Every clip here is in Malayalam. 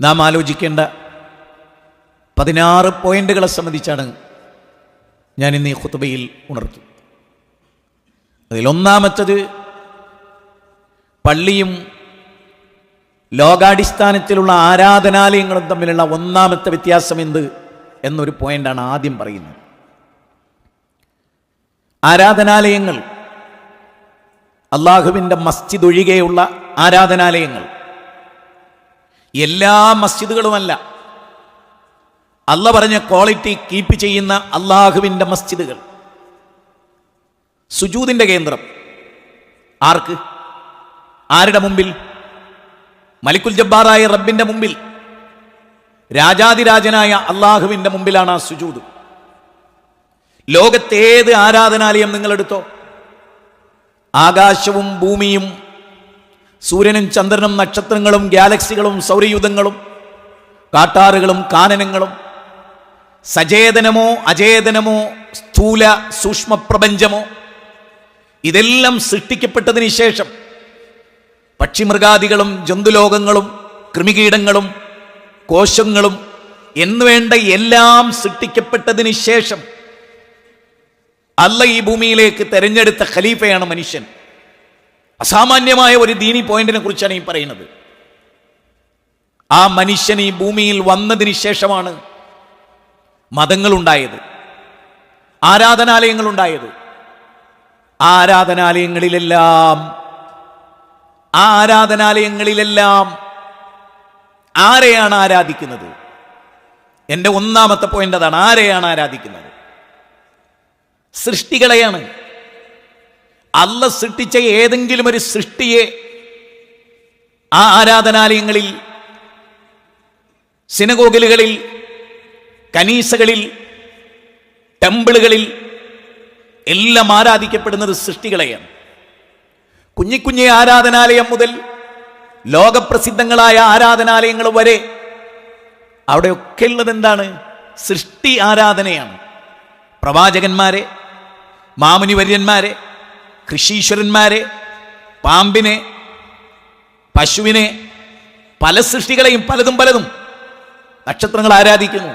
നാം ആലോചിക്കേണ്ട 16 പോയിന്റുകളെ സംബന്ധിച്ചാണ് ഞാൻ ഇന്ന് ഈ ഖുതുബയിൽ ഉണർത്തുന്നത്. അതിലൊന്നാമത്തത്, പള്ളിയും ലോകാടിസ്ഥാനത്തിലുള്ള ആരാധനാലയങ്ങളും തമ്മിലുള്ള ഒന്നാമത്തെ വ്യത്യാസം എന്ത് എന്നൊരു പോയിന്റാണ് ആദ്യം പറയുന്നത്. ആരാധനാലയങ്ങൾ, അള്ളാഹുവിൻ്റെ മസ്ജിദ് ഒഴികെയുള്ള ആരാധനാലയങ്ങൾ, എല്ലാ മസ്ജിദുകളുമല്ല, അള്ള പറഞ്ഞ ക്വാളിറ്റി കീപ്പ് ചെയ്യുന്ന അള്ളാഹുവിൻ്റെ മസ്ജിദുകൾ, സുജൂദിൻ്റെ കേന്ദ്രം. ആർക്ക്? ആരുടെ മുമ്പിൽ? മലിക്കുൽ ജബ്ബാറായ റബ്ബിൻ്റെ മുമ്പിൽ, രാജാതിരാജനായ അള്ളാഹുവിൻ്റെ മുമ്പിലാണ് ആ സുജൂദ്. ലോകത്തേത് ആരാധനാലയം നിങ്ങളെടുത്തോ, ആകാശവും ഭൂമിയും സൂര്യനും ചന്ദ്രനും നക്ഷത്രങ്ങളും ഗാലക്സികളും സൗരയൂഥങ്ങളും കാട്ടാറുകളും കാനനങ്ങളും സചേതനമോ അചേതനമോ സ്ഥൂല സൂക്ഷ്മ പ്രപഞ്ചമോ ഇതെല്ലാം സൃഷ്ടിക്കപ്പെട്ടതിന് ശേഷം പക്ഷിമൃഗാദികളും ജന്തുലോകങ്ങളും കൃമികീടങ്ങളും കോശങ്ങളും എന്നുവേണ്ട എല്ലാം സൃഷ്ടിക്കപ്പെട്ടതിന് ശേഷം അല്ല ഈ ഭൂമിയിലേക്ക് തെരഞ്ഞെടുത്ത ഖലീഫയാണ് മനുഷ്യൻ. അസാമാന്യമായ ഒരു ദീനി പോയിന്റിനെ കുറിച്ചാണ് ഈ പറയുന്നത്. ആ മനുഷ്യൻ ഈ ഭൂമിയിൽ വന്നതിന് ശേഷമാണ് മതങ്ങളുണ്ടായത്, ആരാധനാലയങ്ങളുണ്ടായത്. ആരാധനാലയങ്ങളിലെല്ലാം ആരെയാണ് ആരാധിക്കുന്നത്? എൻ്റെ ഒന്നാമത്തെ പോയിന്റ് അതാണ്. ആരെയാണ് ആരാധിക്കുന്നത്? സൃഷ്ടികളെയാണ്. അല്ല സൃഷ്ടിച്ച ഏതെങ്കിലും ഒരു സൃഷ്ടിയെ ആ ആരാധനാലയങ്ങളിൽ, സിനഗോഗുകളിൽ, കനീസകളിൽ, ടെമ്പിളുകളിൽ എല്ലാം ആരാധിക്കപ്പെടുന്നത് സൃഷ്ടികളെയാണ്. കുഞ്ഞിക്കുഞ്ഞി ആരാധനാലയം മുതൽ ലോകപ്രസിദ്ധങ്ങളായ ആരാധനാലയങ്ങൾ വരെ അവിടെയൊക്കെ ഉള്ളത് എന്താണ്? സൃഷ്ടി ആരാധനയാണ്. പ്രവാചകന്മാരെ, മാമുനിവര്യന്മാരെ, ഋഷീശ്വരന്മാരെ, പാമ്പിനെ, പശുവിനെ, പല സൃഷ്ടികളെയും പലതും നക്ഷത്രങ്ങൾ ആരാധിക്കുന്നു,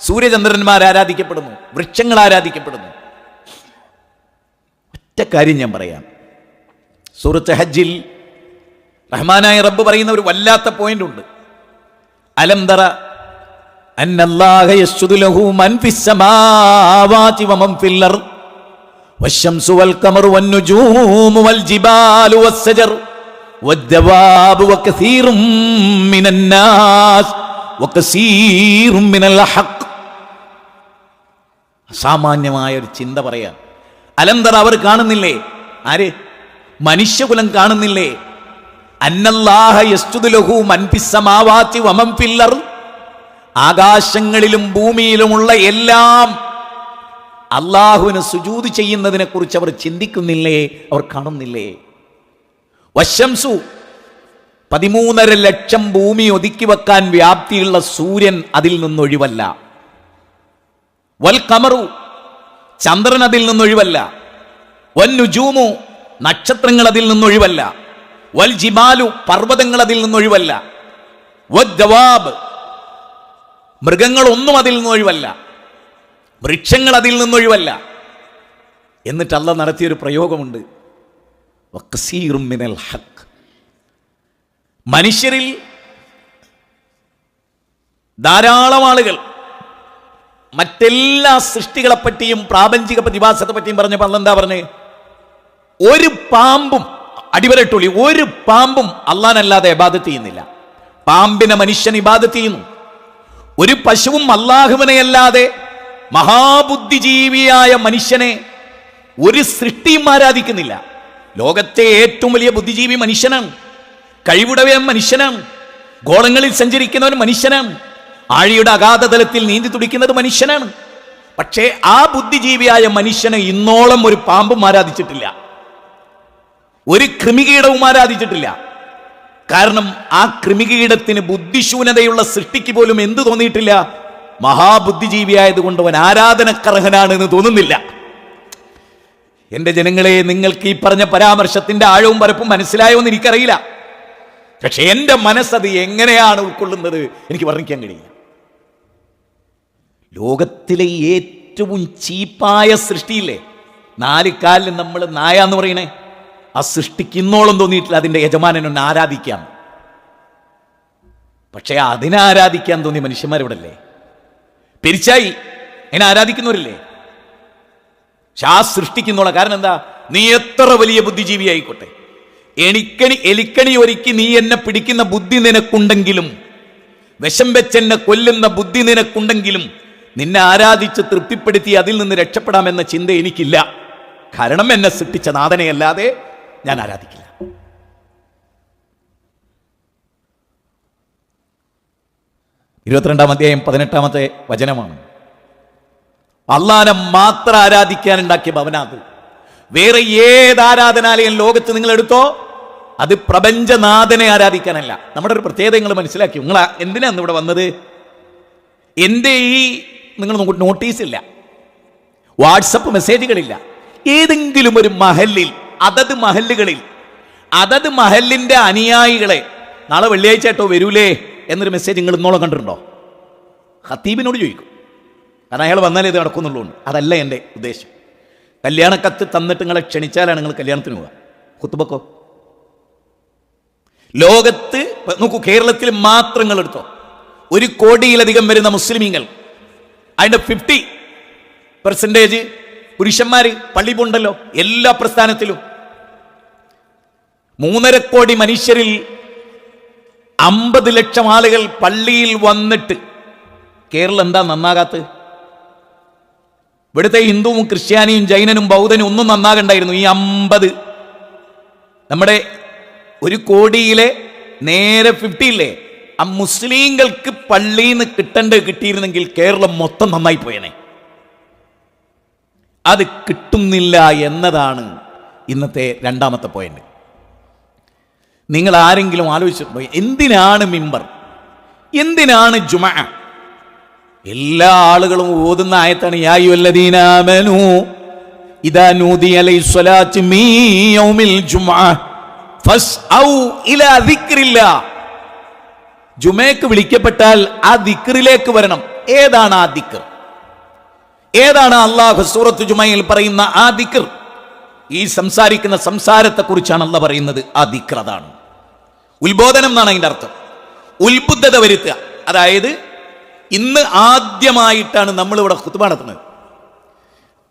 സൂര്യചന്ദ്രന്മാർ ആരാധിക്കപ്പെടുന്നു, വൃക്ഷങ്ങൾ ആരാധിക്കപ്പെടുന്നു. ഒറ്റ കാര്യം ഞാൻ പറയാം. സൂറത്ത് ഹജ്ജിൽ റഹ്മാനായ റബ്ബ് പറയുന്ന ഒരു വല്ലാത്ത പോയിന്റ് ഉണ്ട്. അലം തറ അന്നല്ലാഹ യസ്ജുദു ലഹു മൻ ഫിസ് സമാവാതി വമൻ ഫിൽ അർദ് വശംസു വൽ ഖമറു വൻ നുജൂമു വൽ ജിബാലു വസ്സജർ വദ്ദവാബു വകസീറും മിനൻ നാസ് വകസീറും മിനൽ ഹഖ്. അസാമാന്യമായ ഒരു ചിന്ത പറയാം. അലന്തറ, അവർ കാണുന്നില്ലേ? ആര്? മനുഷ്യകുലം കാണുന്നില്ലേ? അന്നല്ലാഹ യസ്ജുദു ലഹു മൻ ഫിസ് സമാവാതി വമൻ ഫിൽ അർദ്, ആകാശങ്ങളിലും ഭൂമിയിലുമുള്ള എല്ലാം അള്ളാഹുവിന് സുജൂദ് ചെയ്യുന്നതിനെ കുറിച്ച് അവർ ചിന്തിക്കുന്നില്ലേ? അവർ കാണുന്നില്ലേ? വശംസു, 13.5 ലക്ഷം ഭൂമി ഒതുക്കി വെക്കാൻ വ്യാപ്തിയുള്ള സൂര്യൻ അതിൽ നിന്നൊഴിവല്ല. വൽ ഖമറു, ചന്ദ്രൻ അതിൽ നിന്നൊഴിവല്ല. വൻ നുജൂമു, നക്ഷത്രങ്ങൾ അതിൽ നിന്നൊഴിവല്ല. വൽ ജിബാലു, പർവ്വതങ്ങൾ അതിൽ നിന്നൊഴിവല്ല. വദ്ദവാബ്, മൃഗങ്ങളൊന്നും അതിൽ നിന്നൊഴിവല്ല. വൃക്ഷങ്ങൾ അതിൽ നിന്നൊഴിവല്ല. എന്നിട്ട് അല്ലാഹ് നടത്തിയൊരു പ്രയോഗമുണ്ട്, വകസീറും മിനൽ ഹഖ്. മനുഷ്യരിൽ ധാരാളം ആളുകൾ മറ്റെല്ലാ സൃഷ്ടികളെപ്പറ്റിയും പ്രാപഞ്ചിക പ്രതിഭാസത്തെ പറ്റിയും പറഞ്ഞപ്പോൾ അല്ലാഹ് എന്താ പറഞ്ഞേ? ഒരു പാമ്പും, അടിവരട്ടുള്ളി, ഒരു പാമ്പും അല്ലാഹനല്ലാതെ ഇബാദത്ത് ചെയ്യുന്നില്ല. പാമ്പിനെ മനുഷ്യൻ ഇബാദത്ത് ചെയ്യുന്നു. ഒരു പശുവും അല്ലാഹുവിനെ അല്ലാതെ മഹാബുദ്ധിജീവിയായ മനുഷ്യനെ ഒരു സൃഷ്ടിയും ആരാധിക്കുന്നില്ല. ലോകത്തെ ഏറ്റവും വലിയ ബുദ്ധിജീവി മനുഷ്യനാണ്. കഴിവുടവൻ മനുഷ്യനാണ്. ഗോളങ്ങളിൽ സഞ്ചരിക്കുന്നവൻ മനുഷ്യനാണ്. ആഴിയുടെ അഗാധതലത്തിൽ നീന്തി തുടിക്കുന്നത് മനുഷ്യനാണ്. പക്ഷേ ആ ബുദ്ധിജീവിയായ മനുഷ്യനെ ഇന്നോളം ഒരു പാമ്പും ആരാധിച്ചിട്ടില്ല, ഒരു കൃമികീടവും ആരാധിച്ചിട്ടില്ല. കാരണം ആ കൃമികീടത്തിന് ബുദ്ധിശൂന്യതയുള്ള സൃഷ്ടിക്ക് പോലും എന്ത് തോന്നിയിട്ടില്ല? മഹാബുദ്ധിജീവിയായതുകൊണ്ട് അവൻ ആരാധനക്കർഹനാണ് എന്ന് തോന്നുന്നില്ല. എൻ്റെ ജനങ്ങളെ, നിങ്ങൾക്ക് ഈ പറഞ്ഞ പരാമർശത്തിന്റെ ആഴവും പരപ്പും മനസ്സിലായോ എന്ന് എനിക്കറിയില്ല. പക്ഷെ എൻ്റെ മനസ്സത് എങ്ങനെയാണ് ഉൾക്കൊള്ളുന്നത് എനിക്ക് വർണ്ണിക്കാൻ കഴിയില്ല. ലോകത്തിലെ ഏറ്റവും ചീപ്പായ സൃഷ്ടിയില്ലേ, 4 കാലിൽ നമ്മൾ നായ എന്ന് പറയണേ, ആ സൃഷ്ടിക്ക് ഇന്നോളം തോന്നിയിട്ടില്ല അതിൻ്റെ യജമാനനൊന്ന് ആരാധിക്കാം. പക്ഷെ അതിനെ ആരാധിക്കാൻ തോന്നിയ മനുഷ്യന്മാരിവിടെ അല്ലേ? പെരിച്ചായി അതിനെ ആരാധിക്കുന്നവരില്ലേ? പക്ഷെ ആ സൃഷ്ടിക്കുന്നുള്ള കാരണം എന്താ? നീ എത്ര വലിയ ബുദ്ധിജീവി ആയിക്കോട്ടെ, എലിക്കണി ഒരുക്കി നീ എന്നെ പിടിക്കുന്ന ബുദ്ധി നിനക്കുണ്ടെങ്കിലും, വിഷം വെച്ചെന്നെ കൊല്ലുന്ന ബുദ്ധി നിനക്കുണ്ടെങ്കിലും, നിന്നെ ആരാധിച്ച് തൃപ്തിപ്പെടുത്തി അതിൽ നിന്ന് രക്ഷപ്പെടാമെന്ന ചിന്ത എനിക്കില്ല. കാരണം എന്നെ സൃഷ്ടിച്ച നാഥനെ അല്ലാതെ ഞാൻ ആരാധിക്കില്ല. ഇരുപത്തിരണ്ടാം അധ്യായം 18-ാമത്തെ വചനമാണ്. അള്ളാനെ മാത്രം ആരാധിക്കാനുണ്ടാക്കിയ ഭവനാത്. വേറെ ഏത് ആരാധനാലയം ലോകത്ത് നിങ്ങൾ എടുത്തോ, അത് പ്രപഞ്ചനാഥനെ ആരാധിക്കാനല്ല. നമ്മുടെ ഒരു പ്രത്യേകത നിങ്ങൾ മനസ്സിലാക്കി. നിങ്ങൾ എന്തിനാണ് ഇവിടെ വന്നത്? എൻ്റെ നിങ്ങൾ നോട്ടീസില്ല, വാട്സപ്പ് മെസ്സേജുകളില്ല. ഏതെങ്കിലും ഒരു മഹല്ലിൽ, അതത് മഹല്ലിൻ്റെ അനുയായികളെ നാളെ വെള്ളിയാഴ്ച ആയിട്ടോ വരൂലേ എന്നൊരു മെസ്സേജ് നിങ്ങൾ ഇന്നോളം കണ്ടിട്ടുണ്ടോ? ഖത്തീബിനോട് ചോദിക്കും, കാരണം അയാൾ വന്നാലേ ഇത് നടക്കുന്നുള്ളൂ. അതല്ല എൻ്റെ ഉദ്ദേശം. കല്യാണക്കത്ത് തന്നിട്ട് നിങ്ങളെ ക്ഷണിച്ചാലാണ് നിങ്ങൾ കല്യാണത്തിന് പോവുക. ഖുത്ബക്കോ? ലോകത്ത് നോക്കൂ, കേരളത്തിൽ മാത്രം നിങ്ങൾ എടുത്തോ, 1 കോടിയിലധികം വരുന്ന മുസ്ലിമീങ്ങൾ, അതിൻ്റെ 50% പുരുഷന്മാർ പള്ളി പോണ്ടല്ലോ എല്ലാ പ്രസ്ഥാനത്തിലും. 3.5 കോടി മനുഷ്യരിൽ 50 ലക്ഷം ആളുകൾ പള്ളിയിൽ വന്നിട്ട് കേരളം എന്താ നന്നാകാത്തത്? ഇവിടുത്തെ ഹിന്ദുവും ക്രിസ്ത്യാനിയും ജൈനനും ബൗദ്ധനും ഒന്നും നന്നാകണ്ടായിരുന്നു. ഈ 50 നമ്മുടെ 1 കോടിയിലെ നേരെ 50 ഇല്ലേ, ആ മുസ്ലിങ്ങൾക്ക് പള്ളിയിൽ നിന്ന് കിട്ടിയിരുന്നെങ്കിൽ കേരളം മൊത്തം നന്നായി പോയേനെ. അത് കിട്ടുന്നില്ല എന്നതാണ് ഇന്നത്തെ 2ാമത്തെ പോയിന്റ്. നിങ്ങൾ ആരെങ്കിലും ആലോചിച്ചിട്ടുണ്ടോ എന്തിനാണ് മിമ്പർ, എന്തിനാണ് ജുമഅ? എല്ലാ ആളുകളും ഓതുന്ന ആയത്താണ് യാ അയ്യുഹല്ലദീന ആമനൂ ഇദാ നൂദിയ ലിസ്സലാത്തി മിൻ യൗമിൽ ജുമഅ ഫസ്ഔ ഇലാ ദിക്രില്ലാഹ്. ജുമഅക്ക് വിളിക്കപ്പെട്ടാൽ ആ ദിക്റിലേക്ക് വരണം. ഏതാണ് ആ ദിക്ർ? ഏതാണ് അല്ലാഹു സൂറത്ത് ജുമയിൽ പറയുന്ന ആ ദിക്ർ? ഈ സംസാരിക്കുന്ന സംസാരത്തെക്കുറിച്ചാണ് അല്ലാഹ് പറയുന്നത്. ആ ദിക്ർ അതാണ്. ഉത്ബോധനം എന്നാണ് അതിൻ്റെ അർത്ഥം. ഉത്ബുദ്ധത വരുത്തുക. അതായത് ഇന്ന് ആദ്യമായിട്ടാണ് നമ്മളിവിടെ ഖുത്ബ നടത്തുന്നത്.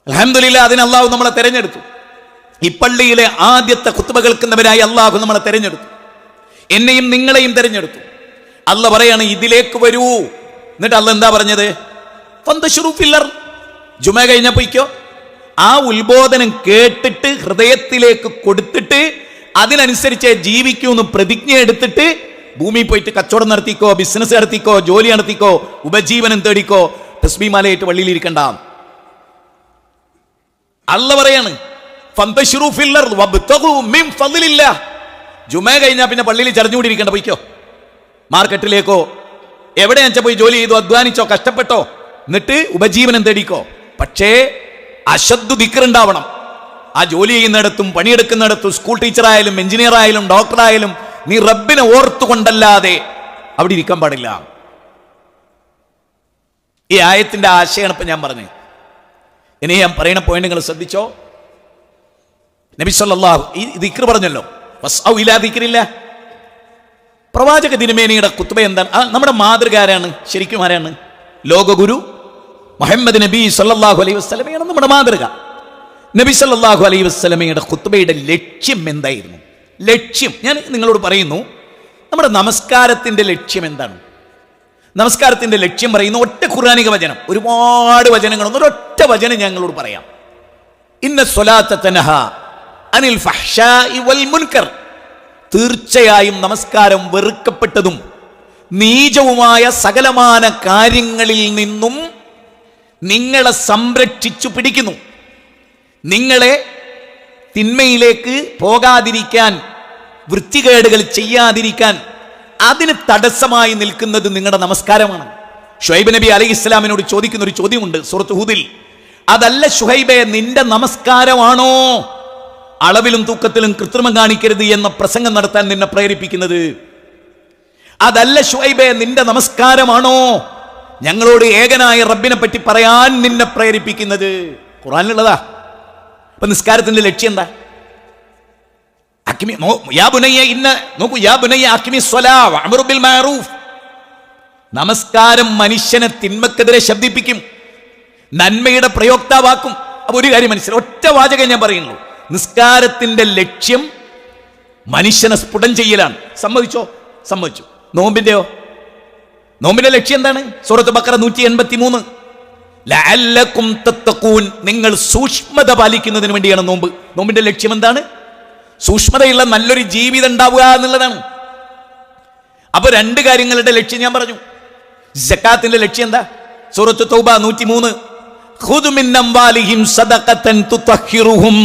അൽഹംദുലില്ലാഹ്, അതിന് അല്ലാഹു നമ്മളെ തെരഞ്ഞെടുത്തു. ഈ പള്ളിയിലെ ആദ്യത്തെ ഖുത്ബ കേൾക്കുന്നവരായി അല്ലാഹു നമ്മളെ തെരഞ്ഞെടുത്തു. എന്നെയും നിങ്ങളെയും തെരഞ്ഞെടുത്തു. അല്ലാഹ് പറയാണ് ഇതിലേക്ക് വരൂ. എന്നിട്ട് അല്ലാഹ് എന്താ പറഞ്ഞത്? ഫന്തശിറൂ ഫിൽ അർദ്. ജുമ കഴിഞ്ഞാൽ പോയിക്കോ. ആ ഉത്ബോധനം കേട്ടിട്ട് ഹൃദയത്തിലേക്ക് കൊടുത്തിട്ട് അതിനനുസരിച്ച് ജീവിക്കൂന്ന് പ്രതിജ്ഞ എടുത്തിട്ട് ഭൂമി പോയിട്ട് കച്ചവടം നടത്തിക്കോ, ബിസിനസ് നടത്തിക്കോ, ജോലി നടത്തിക്കോ, ഉപജീവനം തേടിക്കോ, തസ്ബീഹ് മാലയിട്ട് വള്ളിയിൽ ഇരിക്കണ്ട. അല്ലാഹ് പറയാണ് ഫന്തശിറൂ ഫിൽ അർദ് വബ്തഗൂ മിൻ ഫളില്ലാഹ്. ജുമ കഴിഞ്ഞാൽ പിന്നെ പള്ളിയിൽ ചറിഞ്ഞുകൂടി ഇരിക്കണ്ട, പോയിക്കോ. മാർക്കറ്റിലേക്കോ എവിടെയാണെന്ന് പോയി ജോലി ചെയ്തോ, അധ്വാനിച്ചോ, കഷ്ടപ്പെട്ടോ, എന്നിട്ട് ഉപജീവനം തേടിക്കോ. പക്ഷേ അശദ്ദു ദിക്ർ ഉണ്ടാവണം. ആ ജോലി ചെയ്യുന്നിടത്തും പണിയെടുക്കുന്നിടത്തും സ്കൂൾ ടീച്ചറായാലും എഞ്ചിനീയർ ആയാലും ഡോക്ടറായാലും നീ റബ്ബിനെ ഓർത്തുകൊണ്ടല്ലാതെ അവിടെ ഇരിക്കാൻ പാടില്ല. ഈ ആയത്തിന്റെ ആശയമാണ് ഇപ്പൊ ഞാൻ പറഞ്ഞത്. ഇനി ഞാൻ പറയുന്ന പോയിന്റ് നിങ്ങൾ ശ്രദ്ധിച്ചോ. നബി സല്ലല്ലാഹു ഈ ദിക്ർ പറഞ്ഞല്ലോ, വസ്ഔ ഇലാ ദിക്രില്ലാഹ്. പ്രവാചക തിരുമേനിയുടെ ഖുത്ബ എന്താണ്? നമ്മുടെ മാതൃക ആരാണ്? ശരിക്കും ആരാണ്? ലോകഗുരു മുഹമ്മദ് നബി സല്ലല്ലാഹു അലൈഹി വസല്ലമയാണ് നമ്മുടെ മാതൃക. നബി സല്ലല്ലാഹു അലൈഹി വസല്ലമയുടെ ഖുത്ബയുടെ ലക്ഷ്യം എന്തായിരുന്നു? ലക്ഷ്യം ഞാൻ നിങ്ങളോട് പറയുന്നു. നമ്മുടെ നമസ്കാരത്തിന്റെ ലക്ഷ്യം എന്താണ്? നമസ്കാരത്തിന്റെ ലക്ഷ്യം പറയുന്ന ഒറ്റ ഖുർആനിക വചനം, ഒരുപാട് വചനങ്ങളൊന്നും ഒരൊറ്റ വചനം ഞങ്ങളോട് പറയാം. ഇന്ന സ്വലാത്ത തൻഹാ അനിൽ ഫഹ്ശാഇ വൽ മുൻകർ. തീർച്ചയായും നമസ്കാരം വെറുക്കപ്പെട്ടതും നീചവുമായ സകലമാന കാര്യങ്ങളിൽ നിന്നും നിങ്ങളെ സംരക്ഷിച്ചു പിടിക്കുന്നു. നിങ്ങളെ തിന്മയിലേക്ക് പോകാതിരിക്കാൻ, വൃത്തികേടുകൾ ചെയ്യാതിരിക്കാൻ അതിന് തടസ്സമായി നിൽക്കുന്നത് നിങ്ങളുടെ നമസ്കാരമാണ്. ഷുഐബ് നബി അലൈഹി ഇസ്ലാമിനോട് ചോദിക്കുന്ന ഒരു ചോദ്യമുണ്ട് സൂറത്ത് ഹൂദിൽ. അതല്ല ഷുഹൈബേ, നിന്റെ നമസ്കാരമാണോ അളവിലും തൂക്കത്തിലും കൃത്രിമം കാണിക്കരുത് എന്ന പ്രസംഗം നടത്താൻ നിന്നെ പ്രേരിപ്പിക്കുന്നത്? അതല്ല ശുഐബേ നിന്റെ നമസ്കാരമാണോ ഞങ്ങളോട് ഏകനായ റബ്ബിനെ പറ്റി പറയാൻ നിന്നെ പ്രേരിപ്പിക്കുന്നത്? ഖുർആനിലുള്ളതാ. അപ്പൊ നിസ്കാരത്തിന്റെ ലക്ഷ്യം എന്താ? നമസ്കാരം മനുഷ്യനെ തിന്മക്കെതിരെ ശബ്ദിപ്പിക്കും, നന്മയുടെ പ്രയോക്താവാക്കും. അപ്പൊ ഒരു കാര്യം മനസ്സിലായി, ഒറ്റ വാചകം ഞാൻ പറയുള്ളൂ, നിസ്കാരത്തിന്റെ ലക്ഷ്യം മനുഷ്യനെ സ്ഫുടം ചെയ്യലാണ്. സമ്മതിച്ചോ? സമ്മതിച്ചു. നോമ്പിന്റെയോ? നോമ്പിന്റെ ലക്ഷ്യം എന്താണ്? സൂറത്ത് ബഖറ 183, ലഅല്ലകും തത്തഖൂൻ, നിങ്ങൾ സൂക്ഷ്മത പാലിക്കുന്നതിന് വേണ്ടിയാണ് നോമ്പ്. നോമ്പിന്റെ ലക്ഷ്യം എന്താണ്? സൂക്ഷ്മതയുള്ള നല്ലൊരു ജീവിതം ഉണ്ടാവുക എന്നുള്ളതാണ്. അപ്പൊ രണ്ട് കാര്യങ്ങളുടെ ലക്ഷ്യം ഞാൻ പറഞ്ഞു. സക്കാത്തിന്റെ ലക്ഷ്യം എന്താ? സൂറത്ത് തൗബ 103, ഖുദ് മിൻ അംവാലിഹിം സദഖതൻ തുതഹിറുഹും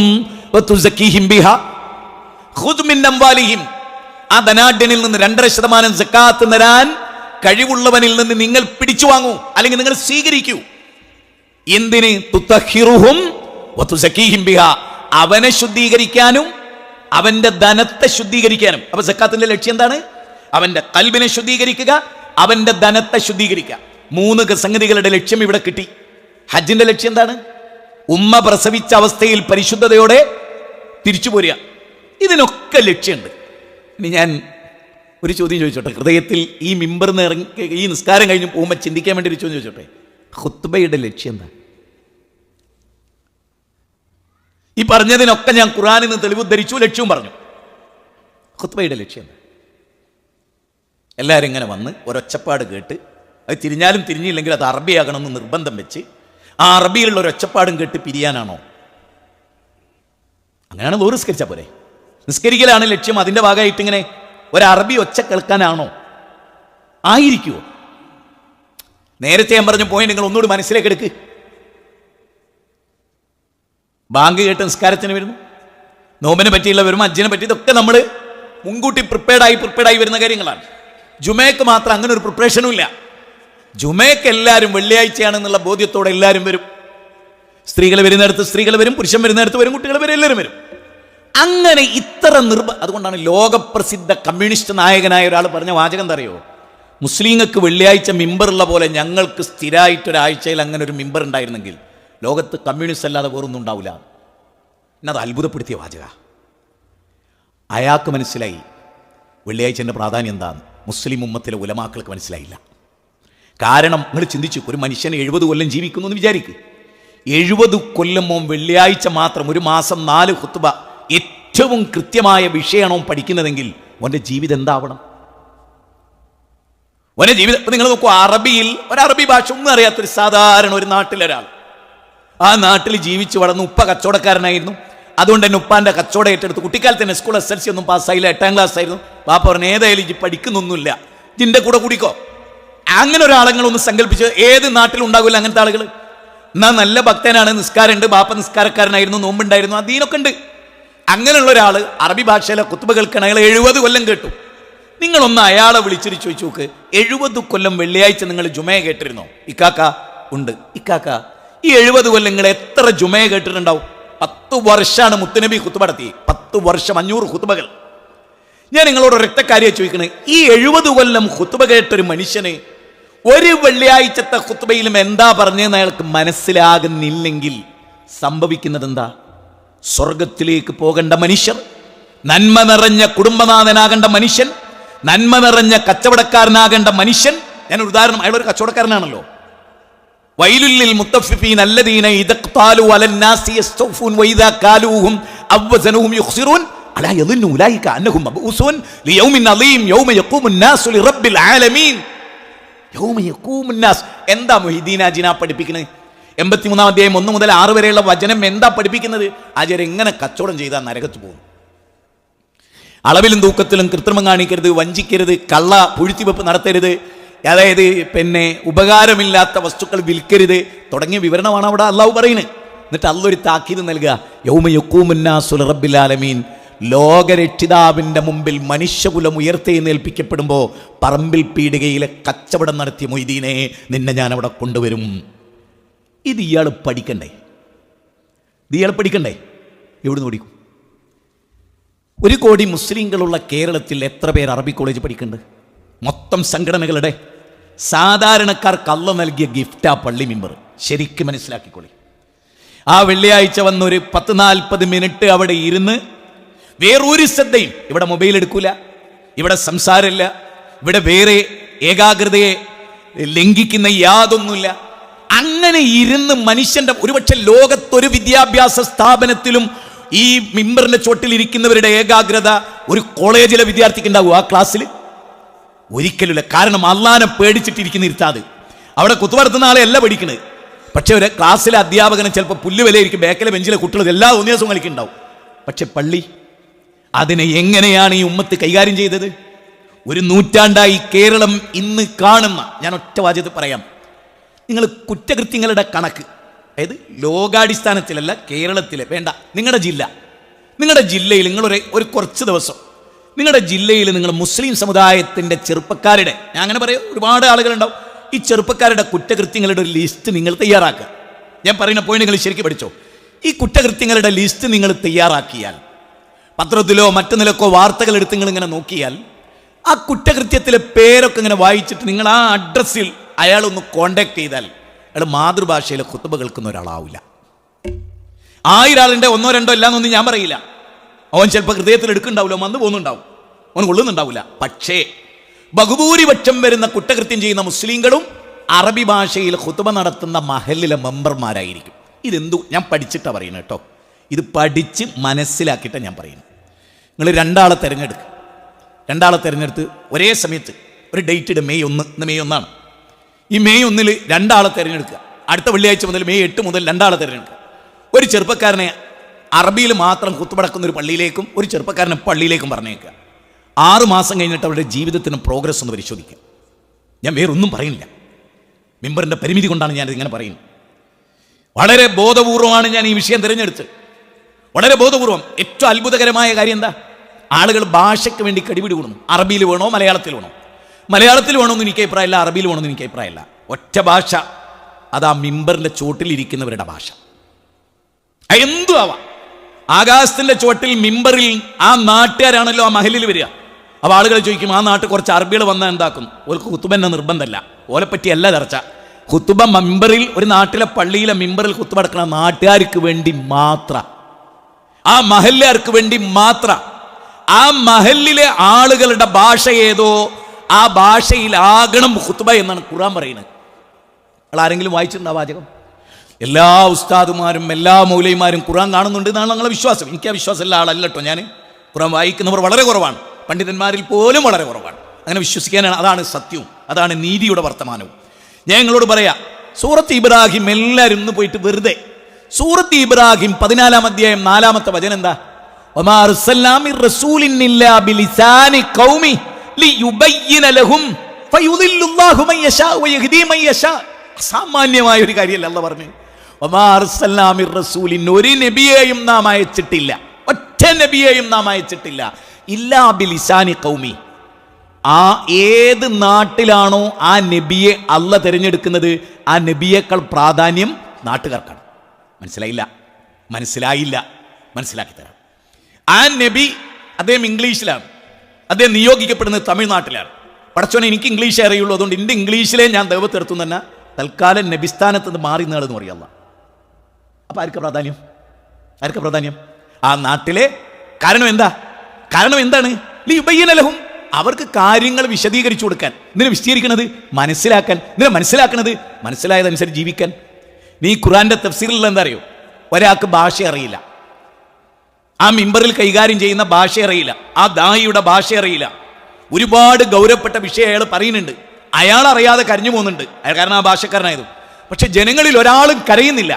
വതുസക്കിഹിം ബിഹാ. ഖുദ് മിൻ അംവാലിഹിം, ആ ധനാഢ്യനിൽ നിന്ന് 2.5% സക്കാത്ത് തരാൻ കഴിവുള്ളവനിൽ നിന്ന് നിങ്ങൾ പിടിച്ചു വാങ്ങൂ, അല്ലെങ്കിൽ നിങ്ങൾ സ്വീകരിക്കൂ. എന്തിന്? തുതഹിറുഹും വതുസക്കിഹിം ബിഹാ, അവനെ ശുദ്ധീകരിക്കാനും അവന്റെ ധനത്തെ ശുദ്ധീകരിക്കാനും. അപ്പൊ സക്കാത്തിന്റെ ലക്ഷ്യം എന്താണ്? അവന്റെ ഖൽബിനെ ശുദ്ധീകരിക്കുക, അവന്റെ ധനത്തെ ശുദ്ധീകരിക്കുക. 3 സംഗതികളുടെ ലക്ഷ്യം ഇവിടെ കിട്ടി. ഹജ്ജിന്റെ ലക്ഷ്യം എന്താണ്? ഉമ്മ പ്രസവിച്ച അവസ്ഥയിൽ പരിശുദ്ധതയോടെ തിരിച്ചു പോരുക. ഇതിനൊക്കെ ലക്ഷ്യമുണ്ട്. ഇനി ഞാൻ ഒരു ചോദ്യം ചോദിച്ചോട്ടെ, ഹൃദയത്തിൽ ഈ മിമ്പറിന്ന് ഇറങ്ങി ഈ നിസ്കാരം കഴിഞ്ഞ് പോകുമ്പോൾ ചിന്തിക്കാൻ വേണ്ടി ഒരു ചോദ്യം ചോദിച്ചോട്ടെ, ഖുത്ബയുടെ ലക്ഷ്യം എന്താ? ഈ പറഞ്ഞതിനൊക്കെ ഞാൻ ഖുർആനിൽ നിന്ന് തെളിവ് ധരിച്ചു, ലക്ഷ്യവും പറഞ്ഞു. ഖുത്ബയുടെ ലക്ഷ്യം എന്താ? എല്ലാവരും ഇങ്ങനെ വന്ന് ഒരൊച്ചപ്പാട് കേട്ട്, അത് തിരിഞ്ഞാലും തിരിഞ്ഞില്ലെങ്കിൽ അത് അറബിയാകണമെന്ന് നിർബന്ധം വെച്ച് ആ അറബിയിലുള്ള ഒരൊച്ചപ്പാടും കേട്ട് പിരിയാനാണോ? അങ്ങനെയാണ് ദൂരം നിസ്കരിച്ചാൽ പോരെ? നിസ്കരിക്കലാണ് ലക്ഷ്യം, അതിൻ്റെ ഭാഗമായിട്ട് ഇങ്ങനെ ഒരറബി ഒച്ച കേൾക്കാനാണോ? ആയിരിക്കുമോ? നേരത്തെ ഞാൻ പറഞ്ഞ പോയിന്റ് നിങ്ങൾ ഒന്നുകൂടി മനസ്സിലേക്ക് എടുക്ക്. ബാങ്ക് കേട്ട് നിസ്കാരത്തിന് വരുന്നു, നോമ്പിനെ പറ്റിയുള്ള വരും, ഹജ്ജിനെ പറ്റി, ഇതൊക്കെ നമ്മൾ മുൻകൂട്ടി പ്രിപ്പയർഡായി വരുന്ന കാര്യങ്ങളാണ്. ജുമയ്ക്ക് മാത്രം അങ്ങനെ ഒരു പ്രിപ്പറേഷനും ഇല്ല. ജുമയ്ക്ക് എല്ലാവരും വെള്ളിയാഴ്ചയാണെന്നുള്ള ബോധ്യത്തോടെ എല്ലാവരും വരും. സ്ത്രീകൾ വരുന്നിടത്ത് സ്ത്രീകൾ വരും, പുരുഷൻ വരുന്നിടത്ത് വരും, കുട്ടികൾ വരും, എല്ലാവരും വരും. അങ്ങനെ ഇത്ര അതുകൊണ്ടാണ് ലോകപ്രസിദ്ധ കമ്മ്യൂണിസ്റ്റ് നായകനായ ഒരാൾ പറഞ്ഞ വാചകം എന്താ അറിയോ? മുസ്ലിങ്ങൾക്ക് വെള്ളിയാഴ്ച മിമ്പറുള്ള പോലെ ഞങ്ങൾക്ക് സ്ഥിരമായിട്ടൊരാഴ്ചയിൽ അങ്ങനെ ഒരു മിമ്പർ ഉണ്ടായിരുന്നെങ്കിൽ ലോകത്ത് കമ്മ്യൂണിസ്റ്റ് അല്ലാതെ വേറൊന്നും ഉണ്ടാവില്ല. എന്നത് അത്ഭുതപ്പെടുത്തിയ വാചക. അയാൾക്ക് മനസ്സിലായി വെള്ളിയാഴ്ചൻ്റെ പ്രാധാന്യം എന്താണെന്ന്. മുസ്ലിം ഉമ്മത്തിലെ ഉലമാക്കൾക്ക് മനസ്സിലായില്ല. കാരണം നിങ്ങൾ ചിന്തിച്ചു, ഒരു മനുഷ്യന് 70 കൊല്ലം ജീവിക്കുന്നു എന്ന് വിചാരിക്കുക. 70 കൊല്ലം വെള്ളിയാഴ്ച മാത്രം ഒരു മാസം 4 ഖുത്ബ ഏറ്റവും കൃത്യമായ വിഷയമാണോ പഠിക്കുന്നതെങ്കിൽ ഓൻ്റെ ജീവിതം എന്താവണം? ഓൻ്റെ ജീവിതം ഇപ്പം നിങ്ങൾ നോക്കൂ, അറബിയിൽ ഒരറബി ഭാഷ ഒന്നും അറിയാത്തൊരു സാധാരണ ഒരു നാട്ടിലൊരാൾ, ആ നാട്ടിൽ ജീവിച്ച് വളർന്ന് ഉപ്പ കച്ചവടക്കാരനായിരുന്നു. അതുകൊണ്ട് തന്നെ ഉപ്പാൻ്റെ കച്ചവടം ഏറ്റെടുത്ത് കുട്ടിക്കാലത്ത് തന്നെ സ്കൂൾ SLC ഒന്നും പാസ്സായില്ല, 8ാം ക്ലാസ് ആയിരുന്നു. പാപ്പ പറഞ്ഞു ഏതായാലും ഇജ്ജ് പഠിക്കുന്നൊന്നുമില്ല, ഇതിൻ്റെ കൂടെ കൂടിക്കോ. അങ്ങനെ ഒരാളങ്ങളൊന്ന് സങ്കല്പിച്ച് ഏത് നാട്ടിലുണ്ടാകില്ല അങ്ങനത്തെ ആളുകൾ. എന്നാൽ നല്ല ഭക്തനാണ്, നിസ്കാരമുണ്ട്, ബാപ്പ നിസ്കാരക്കാരനായിരുന്നു, നോമ്പുണ്ടായിരുന്നു, അദീനൊക്കെ ഉണ്ട്. അങ്ങനെയുള്ള ഒരാൾ അറബി ഭാഷയിലെ ഖുത്ബ കേൾക്കണം. അയാൾ 70 കൊല്ലം കേട്ടു. നിങ്ങളൊന്ന് അയാളെ വിളിച്ചിട്ട് ചോദിച്ചു നോക്ക്, 70 കൊല്ലം വെള്ളിയാഴ്ച നിങ്ങൾ ജുമയെ കേട്ടിരുന്നോ? ഇക്കാക്ക ഉണ്ട്. ഇക്കാക്ക ഈ 70 കൊല്ലം നിങ്ങൾ എത്ര ജുമയെ കേട്ടിട്ടുണ്ടാവും? 10 വർഷമാണ് മുത്തുനബി ഖുത്ബ നടത്തി. 10 വർഷം 500 ഖുത്ബകൾ. ഞാൻ നിങ്ങളോട് ഒരൊറ്റ കാര്യം ചോദിക്കണേ, ഈ 70 കൊല്ലം ഖുത്ബ കേട്ടൊരു മനുഷ്യന് ഒരു വെള്ളിയാഴ്ചത്തെ ഖുത്ബയിലും എന്താ പറഞ്ഞതെന്ന് അയാൾക്ക് മനസ്സിലാകുന്നില്ലെങ്കിൽ സംഭവിക്കുന്നത് എന്താ? സ്വർഗത്തിലേക്ക് പോകേണ്ട മനുഷ്യർ, നന്മ നിറഞ്ഞ കുടുംബനാഥനാകേണ്ട മനുഷ്യൻ, നന്മ നിറഞ്ഞ കച്ചവടക്കാരനാകേണ്ട മനുഷ്യൻ. ഞാനൊരു ഉദാഹരണം, അയാളൊരു കച്ചവടക്കാരനാണല്ലോ. വൈലുല്ലിൽ മുത്തഫിഫീൻ അല്ലദീന ഇദഖ്താലു അലന്നാസി യസ്തൗഫൂൻ വഇദാ കാലൂഹും അവ്വസനുഹും യുഖ്സിറൂൻ അലാ യദുന്നു ഉലൈക അന്നഹും മബ്ഊസൂൻ ലിയൗമിൻ അളീം യൗമ യഖൂമുൻ നാസു ലിറബ്ബിൽ ആലമീൻ. യൗമ യഖൂമുൻ നാസ് എന്താ മുഹീദ്ദീൻ ജിനാ പഠിപ്പിക്കുന്നത്? 83-ാം അധ്യായം 1 മുതൽ 6 വരെയുള്ള വചനം എന്താ പഠിപ്പിക്കുന്നത്? ആചാരെങ്ങനെ കച്ചവടം ചെയ്താൽ നരകത്ത് പോകും. അളവിലും തൂക്കത്തിലും കൃത്രിമം കാണിക്കരുത്, വഞ്ചിക്കരുത്, കള്ള പുഴുത്തിവെപ്പ് നടത്തരുത്, അതായത് പിന്നെ ഉപകാരമില്ലാത്ത വസ്തുക്കൾ വിൽക്കരുത് തുടങ്ങിയ വിവരണമാണ് അവിടെ അള്ളാഹു പറയുന്നത്. എന്നിട്ട് അള്ളൊരു താക്കീത് നൽകുക, യൗമ യഖൂമുൻ നാസു ലിറബ്ബിൽ ആലമീൻ. ലോകരക്ഷിതാവിൻ്റെ മുമ്പിൽ മനുഷ്യകുലം ഉയർത്തെഴുന്നേൽപ്പിക്കപ്പെടുമ്പോൾ പറമ്പിൽ പീടികയിലെ കച്ചവടം നടത്തിയ മൊയ്തീനെ നിന്നെ ഞാൻ അവിടെ കൊണ്ടുവരും. ഇത് ഇയാൾ പഠിക്കണ്ടേ? എവിടുന്ന് പഠിക്കും? 1 കോടി മുസ്ലിങ്ങളുള്ള കേരളത്തിൽ എത്ര പേർ അറബി കോളേജ് പഠിക്കുന്നുണ്ട്? മൊത്തം സംഘടനകളുടെ സാധാരണക്കാർക്ക് അള്ള നൽകിയ ഗിഫ്റ്റാ പള്ളി മിമ്പർ. ശരിക്കും മനസ്സിലാക്കിക്കൊള്ളി. ആ വെള്ളിയാഴ്ച വന്നൊരു 10-40 മിനിറ്റ് അവിടെ ഇരുന്ന് വേറൊരു ശ്രദ്ധയും, ഇവിടെ മൊബൈൽ എടുക്കൂല, ഇവിടെ സംസാരമില്ല, ഇവിടെ വേറെ ഏകാഗ്രതയെ ലംഘിക്കുന്ന യാതൊന്നുമില്ല. അങ്ങനെ ഇരുന്ന് മനുഷ്യന്റെ, ഒരുപക്ഷെ ലോകത്തൊരു വിദ്യാഭ്യാസ സ്ഥാപനത്തിലും ഈ മിമ്പറിന്റെ ചോട്ടിൽ ഇരിക്കുന്നവരുടെ ഏകാഗ്രത ഒരു കോളേജിലെ വിദ്യാർത്ഥിക്ക് ഉണ്ടാവും ആ ക്ലാസ്സിൽ? ഒരിക്കലുമില്ല. കാരണം അള്ളാനെ പേടിച്ചിട്ടിരിക്കുന്ന ഇരുത്താത്. അവിടെ കുത്തുവടത്തുന്ന ആളെ അല്ല പഠിക്കുന്നത്. പക്ഷെ ഒരു ക്ലാസ്സിലെ അധ്യാപകന് ചിലപ്പോൾ പുല്ല് വിലയിരിക്കും, ബേക്കിലെ ബെഞ്ചിലെ കുട്ടികൾ എല്ലാ ദിവസവും കളിക്കുന്നുണ്ടാവും. പക്ഷെ പള്ളി അതിനെ എങ്ങനെയാണ് ഈ ഉമ്മത്ത് കൈകാര്യം ചെയ്തത്? ഒരു നൂറ്റാണ്ടായി കേരളം ഇന്ന് കാണുന്ന, ഞാൻ ഒറ്റ വാചകത്തിൽ പറയാം, നിങ്ങൾ കുറ്റകൃത്യങ്ങളുടെ കണക്ക്, അതായത് ലോകാടിസ്ഥാനത്തിലല്ല, കേരളത്തിലെ വേണ്ട, നിങ്ങളുടെ ജില്ലയിൽ നിങ്ങൾ കുറച്ച് ദിവസം നിങ്ങളുടെ ജില്ലയിൽ നിങ്ങൾ മുസ്ലിം സമുദായത്തിൻ്റെ ചെറുപ്പക്കാരുടെ, ഞാൻ അങ്ങനെ പറയാം, ഒരുപാട് ആളുകളുണ്ടാവും, ഈ ചെറുപ്പക്കാരുടെ കുറ്റകൃത്യങ്ങളുടെ ഒരു ലിസ്റ്റ് നിങ്ങൾ തയ്യാറാക്കുക. ഞാൻ പറയുന്ന പോയിന്റ് നിങ്ങൾ ശരിക്കും പഠിച്ചോ. ഈ കുറ്റകൃത്യങ്ങളുടെ ലിസ്റ്റ് നിങ്ങൾ തയ്യാറാക്കിയാൽ, പത്രത്തിലോ മറ്റു നിലക്കോ വാർത്തകൾ എടുത്ത് നിങ്ങൾ ഇങ്ങനെ നോക്കിയാൽ, ആ കുറ്റകൃത്യത്തിലെ പേരൊക്കെ ഇങ്ങനെ വായിച്ചിട്ട് നിങ്ങൾ ആ അഡ്രസ്സിൽ അയാളൊന്ന് കോണ്ടാക്ട് ചെയ്താൽ അയാൾ മാതൃഭാഷയിലെ ഖുത്ബ കേൾക്കുന്ന ഒരാളാവില്ല. 1000 ആളുടെ 1-2 എല്ലാന്നൊന്നും ഞാൻ പറയില്ല. അവൻ ചിലപ്പോൾ ഹൃദയത്തിൽ എടുക്കുന്നുണ്ടാവില്ല, വന്നു പോകുന്നുണ്ടാവും, അവൻ കൊള്ളുന്നുണ്ടാവില്ല. പക്ഷേ ബഹുഭൂരിപക്ഷം വരുന്ന കുറ്റകൃത്യം ചെയ്യുന്ന മുസ്ലിങ്ങളും അറബി ഭാഷയിൽ ഖുത്ബ നടത്തുന്ന മഹല്ലിലെ മെമ്പർമാരായിരിക്കും. ഇതെന്തു ഞാൻ പഠിച്ചിട്ടാണ് പറയുന്നത് കേട്ടോ. ഇത് പഠിച്ച് മനസ്സിലാക്കിയിട്ടാണ് ഞാൻ പറയുന്നത്. നിങ്ങൾ 2 ആളെ തിരഞ്ഞെടുക്കുക. 2 ആളെ തിരഞ്ഞെടുത്ത് ഒരേ സമയത്ത് ഒരു ഡേറ്റ് ഇടും. മെയ് 1, ഇന്ന് മെയ് 1 ഈ മെയ് 1 2 ആളെ തിരഞ്ഞെടുക്കുക. അടുത്ത വെള്ളിയാഴ്ച മുതൽ മെയ് 8 മുതൽ 2 ആളെ തിരഞ്ഞെടുക്കുക. ഒരു ചെറുപ്പക്കാരനെ അറബിയിൽ മാത്രം ഖുത്ബടക്കുന്ന ഒരു പള്ളിയിലേക്കും ഒരു ചെറുപ്പക്കാരനെ പള്ളിയിലേക്കും പറഞ്ഞേക്കുക. 6 മാസം കഴിഞ്ഞിട്ട് അവരുടെ ജീവിതത്തിന് പ്രോഗ്രസ് ഒന്ന് പരിശോധിക്കുക. ഞാൻ വേറൊന്നും പറയുന്നില്ല, മിമ്പറിൻ്റെ പരിമിതി കൊണ്ടാണ് ഞാനിതിങ്ങനെ പറയുന്നത്. വളരെ ബോധപൂർവമാണ് ഞാൻ ഈ വിഷയം തിരഞ്ഞെടുത്തത്, വളരെ ബോധപൂർവം. ഏറ്റവും അത്ഭുതകരമായ കാര്യം എന്താ? ആളുകൾ ഭാഷയ്ക്ക് വേണ്ടി കടിപിടി കൂടുന്നു. അറബിയിൽ വേണോ മലയാളത്തിൽ വേണോ? മലയാളത്തിൽ വേണമെന്ന് എനിക്ക് അഭിപ്രായമില്ല, അറബിയിൽ വേണമെന്ന് എനിക്ക് അഭിപ്രായമില്ല. ഒറ്റ ഭാഷ, അതാ മിമ്പറിൻ്റെ ചോട്ടിലിരിക്കുന്നവരുടെ ഭാഷ. എന്തു ആവാം. ആകാശത്തിൻ്റെ ചോട്ടിൽ മിമ്പറിൽ ആ നാട്ടുകാരാണല്ലോ ആ മഹലിൽ വരിക. അപ്പോൾ ആളുകൾ ചോദിക്കും, ആ നാട്ടിൽ കുറച്ച് അറബികൾ വന്നാൽ എന്താക്കും? ഓർക്ക് ഖുത്ബന്നെ നിർബന്ധമല്ല, ഓലെപ്പറ്റിയല്ല ചർച്ച. ഖുത്ബ മിമ്പറിൽ, ഒരു നാട്ടിലെ പള്ളിയിലെ മിമ്പറിൽ ഖുത്ബ നടക്കുന്ന നാട്ടുകാർക്ക് വേണ്ടി മാത്രം, ആ മഹല്ലുകാർക്ക് വേണ്ടി മാത്രം. ആ മഹല്ലിലെ ആളുകളുടെ ഭാഷ ഏതോ ആ ഭാഷയിലാകണം ഖുത്ബ എന്നാണ് ഖുർആൻ പറയുന്നത്. നിങ്ങൾ ആരെങ്കിലും വായിച്ചിട്ടുണ്ടോ ആ വാചകം? എല്ലാ ഉസ്താദുമാരും എല്ലാ മൗലൈമാരും ഖുർആൻ കാണുന്നുണ്ട് എന്നാണ് ഞങ്ങളുടെ വിശ്വാസം. എനിക്ക് ആ വിശ്വാസമുള്ള ആളല്ല കേട്ടോ ഞാൻ. ഖുർആൻ വായിക്കുന്നവർ വളരെ കുറവാണ്, പണ്ഡിതന്മാരിൽ പോലും വളരെ കുറവാണ്. അങ്ങനെ വിശ്വസിക്കാനാണ്, അതാണ് സത്യവും, അതാണ് നീതിയുടെ വർത്തമാനവും. ഞാൻ നിങ്ങളോട് പറയാം, സൂറത്ത് ഇബ്രാഹിം എല്ലാവരും ഇന്ന് പോയിട്ട് വെറുതെ, സൂറത്ത് ഇബ്രാഹിം 14-ാം അധ്യായം 4-ാമത്തെ വചനം എന്താ? വമാ അർസൽനാ മിർ റസൂലിൻ ഇല്ലാ ബിലിസാനി ഖൗമി ലിയുബയ്യിന ലഹും ഫയുദില്ലുല്ലാഹു മൻ യശാ വയഹ്ദി മൻ യശാ. സാമാന്യമായ ഒരു കാര്യമല്ല അല്ലാഹു പറഞ്ഞു. വമാ അർസൽനാ മിർ റസൂലിൻ, ഒരു നബിയെയും നാം അയച്ചിട്ടില്ല, ഒറ്റ നബിയെയും നാം അയച്ചിട്ടില്ല, ഇല്ലാ ബിലിസാനി ഖൗമി. ആ ഏത് നാട്ടിലാണോ ആ നബിയെ അള്ളാഹ് തിരഞ്ഞെടുക്കുന്നത്, ആ നബിയേക്കാൾ പ്രാധാന്യം നാട്ടുകാർക്കാണ്. മനസ്സിലായില്ല, മനസ്സിലാക്കി തരാം. ആ നബി അദ്ദേഹം ഇംഗ്ലീഷിലാണ്, അദ്ദേഹം നിയോഗിക്കപ്പെടുന്നത് തമിഴ്നാട്ടിലാണ്. പടച്ചോനെ എനിക്ക് ഇംഗ്ലീഷേ അറിയുള്ളൂ, അതുകൊണ്ട് എൻ്റെ ഇംഗ്ലീഷിലെ ഞാൻ ദൈവത്തെടുത്തു തന്നെ തൽക്കാലം നബിസ്ഥാനത്ത് നിന്ന് മാറി നേടുന്നു അറിയാം. അപ്പം ആർക്കാ പ്രാധാന്യം? ആ നാട്ടിലെ കാരണം എന്താണ്? ലിയുബയ്യിനലഹും, അവർക്ക് കാര്യങ്ങൾ വിശദീകരിച്ചു കൊടുക്കാൻ. ഇതിനെ വിശദീകരിക്കുന്നത് മനസ്സിലാക്കാൻ, ഇതിനെ മനസ്സിലായതനുസരിച്ച് ജീവിക്കാൻ. നീ ഖുർആന്റെ തഫ്സീറിൽ എന്താ അറിയോ? ഒരാൾക്ക് ഭാഷ അറിയില്ല, ആ മിമ്പറിൽ കൈകാര്യം ചെയ്യുന്ന ഭാഷ അറിയില്ല, ആ ദായിയുടെ ഭാഷ അറിയില്ല, ഒരുപാട് ഗൗരവപ്പെട്ട വിഷയം അയാൾ പറയുന്നുണ്ട്, അയാൾ അറിയാതെ കരഞ്ഞു പോകുന്നുണ്ട്, കാരണം ആ ഭാഷക്കാരനായത്. പക്ഷെ ജനങ്ങളിൽ ഒരാളും കരയില്ല,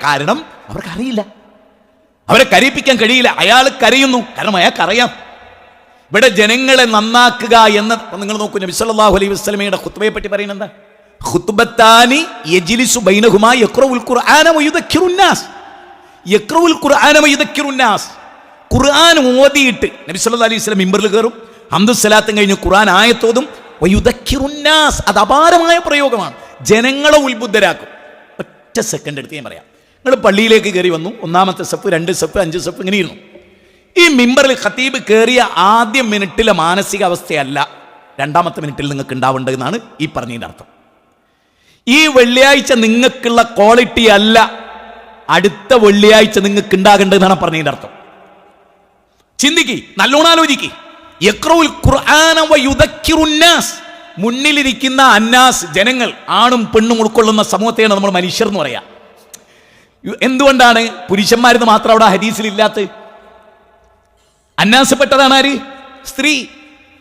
കാരണം അവർക്കറിയില്ല, അവരെ കരയിപ്പിക്കാൻ കഴിയില്ല. അയാൾ കരയുന്നു, കാരണം അയാൾക്കറിയാം. ഇവിടെ ജനങ്ങളെ നന്നാക്കുക എന്ന, നിങ്ങൾ നോക്കൂ, നബി സല്ലല്ലാഹു അലൈഹി വസല്ലമയുടെ ഖുത്ബയെ പറ്റി പറയുന്നത് എന്താ? ഖുത്ബത്താനി യജ്ലിസു ബൈനഹുമാ യഖ്റഉൽ ഖുർആന വയുദക്കിറുൻ നാസ്. യഖ്റഉൽ ഖുർആന വയുദക്കിറുൻ നാസ്. ഖുർആൻ ഓതിയിട്ട് നബി സല്ലല്ലാഹു അലൈഹി വസല്ലം മിമ്പറിൽ കയറും, ഹംദു സലാത്തും കഴിഞ്ഞ് ഖുർആൻ ആയത്തോതും. വയുദക്കിറുൻ നാസ്, അത് അപാരമായ പ്രയോഗമാണ്, ജനങ്ങളെ ഉത്ബുദ്ധരാക്കും. ഒറ്റ സെക്കൻഡ് എടുത്ത് ഞാൻ പറയാം. നിങ്ങൾ പള്ളിയിലേക്ക് കയറി വന്നു, 1-ാമത്തെ സഫ്, 2 സഫ്, 5 സഫ് ഇങ്ങനെയിരുന്നു. ഈ മിമ്പറിൽ ഖത്തീബ് കയറിയ ആദ്യ മിനിറ്റിലെ മാനസികാവസ്ഥയല്ല രണ്ടാമത്തെ മിനിറ്റിൽ നിങ്ങൾക്ക് ഉണ്ടാവേണ്ടതെന്നാണ് ഈ പറഞ്ഞതിൻ്റെ അർത്ഥം. ഈ വെള്ളിയാഴ്ച നിങ്ങൾക്കുള്ള ക്വാളിറ്റി അല്ല അടുത്ത വെള്ളിയാഴ്ച നിങ്ങൾക്ക് ഉണ്ടാകേണ്ടതെന്നാണ് പറഞ്ഞതിൻ്റെ അർത്ഥം. ചിന്തിക്ക്, നല്ലോണം ആലോചിക്ക്. യഖ്റഉൽ ഖുർആന വയുദക്കിറുന്നാസ്, മുന്നിലിരിക്കുന്ന അന്നാസ്, ജനങ്ങൾ, ആണും പെണ്ണും ഉൾക്കൊള്ളുന്ന സമൂഹത്തെയാണ് നമ്മൾ മനുഷ്യർ എന്ന് പറയാ. എന്തുകൊണ്ടാണ് പുരുഷന്മാരെന്ന് മാത്രം അവിടെ ഹദീസിലില്ലാത്ത? അന്നാസ് പെട്ടതാണ് ആര്? സ്ത്രീ.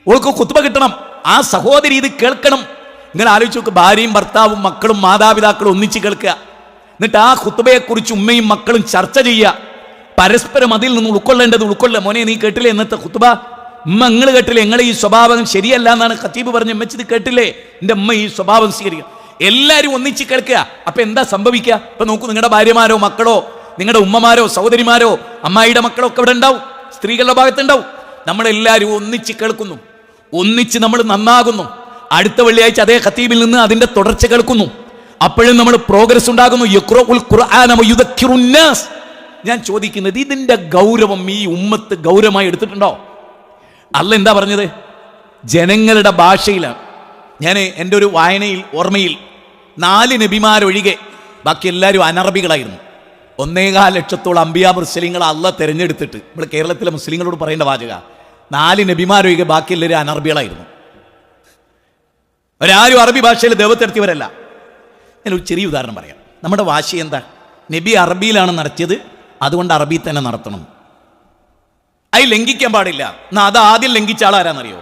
ഓൾക്ക് ഖുത്ബ കിട്ടണം, ആ സഹോദരി ഇത് കേൾക്കണം. നിങ്ങൾ ആലോചിച്ച് നോക്ക്, ഭാര്യയും ഭർത്താവും മക്കളും മാതാപിതാക്കളും ഒന്നിച്ച് കേൾക്കുക, എന്നിട്ട് ആ ഖുത്ബയെക്കുറിച്ച് ഉമ്മയും മക്കളും ചർച്ച ചെയ്യുക, പരസ്പരം അതിൽ നിന്ന് ഉൾക്കൊള്ളേണ്ടത് ഉൾക്കൊള്ളുക. മോനെ നീ കേട്ടില്ലേ ഇന്നത്തെ ഖുത്ബ? ഉമ്മ നിങ്ങൾ കേട്ടില്ലേ? നിങ്ങളെ ഈ സ്വഭാവം ശരിയല്ല എന്നാണ് ഖത്തീബ് പറഞ്ഞ് മെച്ചത് കേട്ടില്ലേ? എൻ്റെ അമ്മ ഈ സ്വഭാവം സ്വീകരിക്കുക. എല്ലാവരും ഒന്നിച്ച് കേൾക്കുക. അപ്പൊ എന്താ സംഭവിക്കുക? ഇപ്പൊ നോക്കൂ, നിങ്ങളുടെ ഭാര്യമാരോ മക്കളോ നിങ്ങളുടെ ഉമ്മമാരോ സഹോദരിമാരോ അമ്മായിയുടെ മക്കളോ ഒക്കെ ഇവിടെ ഉണ്ടാവും, സ്ത്രീകളുടെ ഭാഗത്തുണ്ടാവും. നമ്മളെല്ലാവരും ഒന്നിച്ച് കേൾക്കുന്നു, ഒന്നിച്ച് നമ്മൾ നന്നാകുന്നു. അടുത്ത വെള്ളിയാഴ്ച അതേ ഖത്തീബിൽ നിന്ന് അതിന്റെ തുടർച്ച കേൾക്കുന്നു. അപ്പോഴും നമ്മൾ പ്രോഗ്രസ് ഉണ്ടാകുന്നു. യഖ്റഉൽ ഖുർആന വയുദക്കിറുന്നാസ്. ഞാൻ ചോദിക്കുന്നത്, ഇതിന്റെ ഗൗരവം ഈ ഉമ്മത്ത് ഗൗരവമായി എടുത്തിട്ടുണ്ടോ? അല്ല എന്താ പറഞ്ഞത്? ജനങ്ങളുടെ ഭാഷയിലാണ്. ഞാൻ എൻ്റെ ഒരു വായനയിൽ ഓർമ്മയിൽ 4 നബിമാരൊഴികെ ബാക്കി എല്ലാവരും അനറബികളായിരുന്നു. 1.25 ലക്ഷത്തോളം അമ്പിയാ മുസ്ലിങ്ങളെ അല്ല തിരഞ്ഞെടുത്തിട്ട്, നമ്മൾ കേരളത്തിലെ മുസ്ലിങ്ങളോട് പറയേണ്ട വാചക, 4 നബിമാരൊഴികെ ബാക്കി എല്ലാവരും അനറബികളായിരുന്നു. അവരാരും അറബി ഭാഷയിൽ ദൈവത്തെടുത്തിയവരല്ല. ഞാനൊരു ചെറിയ ഉദാഹരണം പറയാം. നമ്മുടെ വാശി എന്താ? നബി അറബിയിലാണ് നടത്തിയത്, അതുകൊണ്ട് അറബി തന്നെ നടത്തണം. അത് ലംഘിക്കാൻ പാടില്ല. എന്നാൽ അത് ആദ്യം ലംഘിച്ച ആളാരാന്നറിയോ?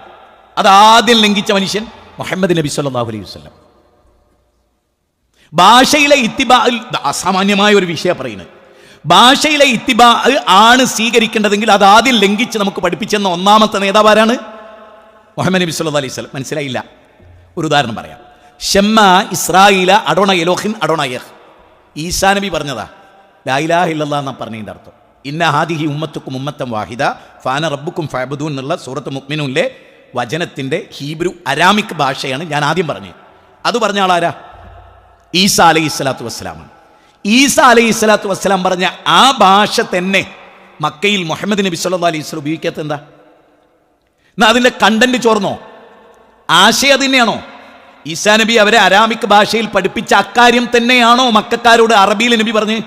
അത് ആദ്യം ലംഘിച്ച മനുഷ്യൻ മുഹമ്മദ് നബി സല്ലല്ലാഹു അലൈഹി വസല്ലം. ഭാഷയിലെ ഇത്തിബാ അസാമാന്യമായ ഒരു വിഷയം പറയുന്നത്. ഭാഷയിലെ ഇത്തിബാ ആണ് സ്വീകരിക്കേണ്ടതെങ്കിൽ അത് ആദ്യം ലംഘിച്ച് നമുക്ക് പഠിപ്പിച്ചെന്ന ഒന്നാമത്തെ നേതാവ് ആരാണ്? മുഹമ്മദ് നബി സല്ലല്ലാഹു അലൈഹി വസല്ലം. മനസ്സിലായില്ല? ഒരു ഉദാഹരണം പറയാം. ഷമ്മ ഇസ്രായേല അഡോണ എലോഹിൻ അഡോണ യഹ്. ഈസാ നബി പറഞ്ഞതാ ലാ ഇലാഹ ഇല്ലല്ലാഹ് എന്നാ പറഞ്ഞതിൻ്റെ അർത്ഥം. ഇന്ന ഹാദിഹി ഉമ്മത്തുക്കും ഉമ്മത്തം വാഹിദ ഫാന റബ്ബുക്കും ഫഅബ്ദൂൻ എന്നുള്ള സൂറത്ത് മുഅ്മിനൂനിലെ വചനത്തിൻ്റെ ഹീബ്രു അരാമിക് ഭാഷയാണ് ഞാൻ ആദ്യം പറഞ്ഞത്. അത് പറഞ്ഞ ആളാരാ? ഈസാ അലൈഹി സ്വലാത്തു വസ്സലാമാണ്. ഈസാ അലൈഹി സ്വലാത്തു വസ്സലാം പറഞ്ഞ ആ ഭാഷ തന്നെ മക്കയിൽ മുഹമ്മദ് നബി സല്ലല്ലാഹു അലൈഹി വസല്ലം ഉപയോഗിക്കാത്ത എന്താ? എന്നാൽ അതിൻ്റെ കണ്ടന്റ് ചോർന്നോ? ആശയം അത് തന്നെയാണോ? ഈസാ നബി അവരെ അരാമിക് ഭാഷയിൽ പഠിപ്പിച്ച അക്കാര്യം തന്നെയാണോ മക്കക്കാരോട് അറബിയിൽ നബി പറഞ്ഞ്?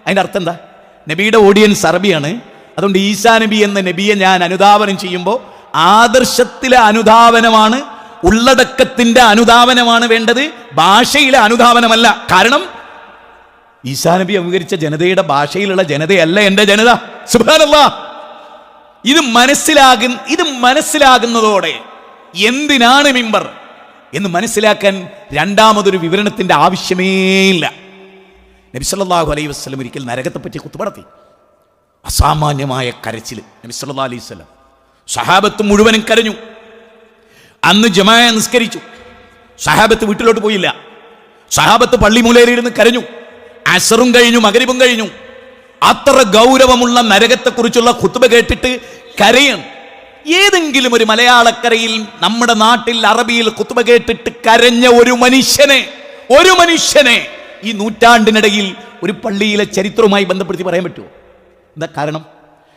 അതിൻ്റെ അർത്ഥം എന്താ? നബിയുടെ ഓഡിയൻസ് അറബിയാണ്. അതുകൊണ്ട് ഈസാ നബി എന്ന നബിയെ ഞാൻ അനുധാവനം ചെയ്യുമ്പോൾ ആദർശത്തിലെ അനുധാവനമാണ്, ഉള്ളടക്കത്തിന്റെ അനുധാവനമാണ് വേണ്ടത്, ഭാഷയിലെ അനുധാവനമല്ല. കാരണം ഈസാ നബി അംഗീകരിച്ച ജനതയുടെ ഭാഷയിലുള്ള ജനതയല്ല എൻ്റെ ജനത. സുബ്ഹാനല്ലാഹ്. ഇത് മനസ്സിലാകുന്നതോടെ എന്തിനാണ് മിമ്പർ എന്ന് മനസ്സിലാക്കാൻ രണ്ടാമതൊരു വിവരണത്തിന്റെ ആവശ്യമേ ഇല്ല. നബി സല്ലല്ലാഹു അലൈഹി വസല്ലം ഒരിക്കൽ നരകത്തെ പറ്റി ഖുത്ബ നടത്തി. അസാമാന്യമായ കരച്ചിൽ നബി സല്ലല്ലാഹു അലൈഹി വസല്ലം. സഹാബത്ത് മുഴുവനും കരഞ്ഞു. അന്ന് ജമാഅ നിസ്കരിച്ചു. സഹാബത്ത് വീട്ടിലോട്ട് പോയില്ല. സഹാബത്ത് പള്ളിമൂലയിലിരുന്ന് കരഞ്ഞു. അസറും കഴിഞ്ഞു, മഗ്രിബും കഴിഞ്ഞു. അത്ര ഗൗരവമുള്ള നരകത്തെക്കുറിച്ചുള്ള ഖുത്ബ കേട്ടിട്ട് കരയാണ്. ഏതെങ്കിലും ഒരു മലയാളക്കരയിൽ നമ്മുടെ നാട്ടിൽ അറബിയിൽ ഖുത്ബ കേട്ടിട്ട് കരഞ്ഞ ഒരു മനുഷ്യനെ ഈ നൂറ്റാണ്ടിനിടയിൽ ഒരു പള്ളിയിലെ ചരിത്രവുമായി ബന്ധപ്പെടുത്തി പറയാൻ പറ്റുമോ? എന്താ കാരണം?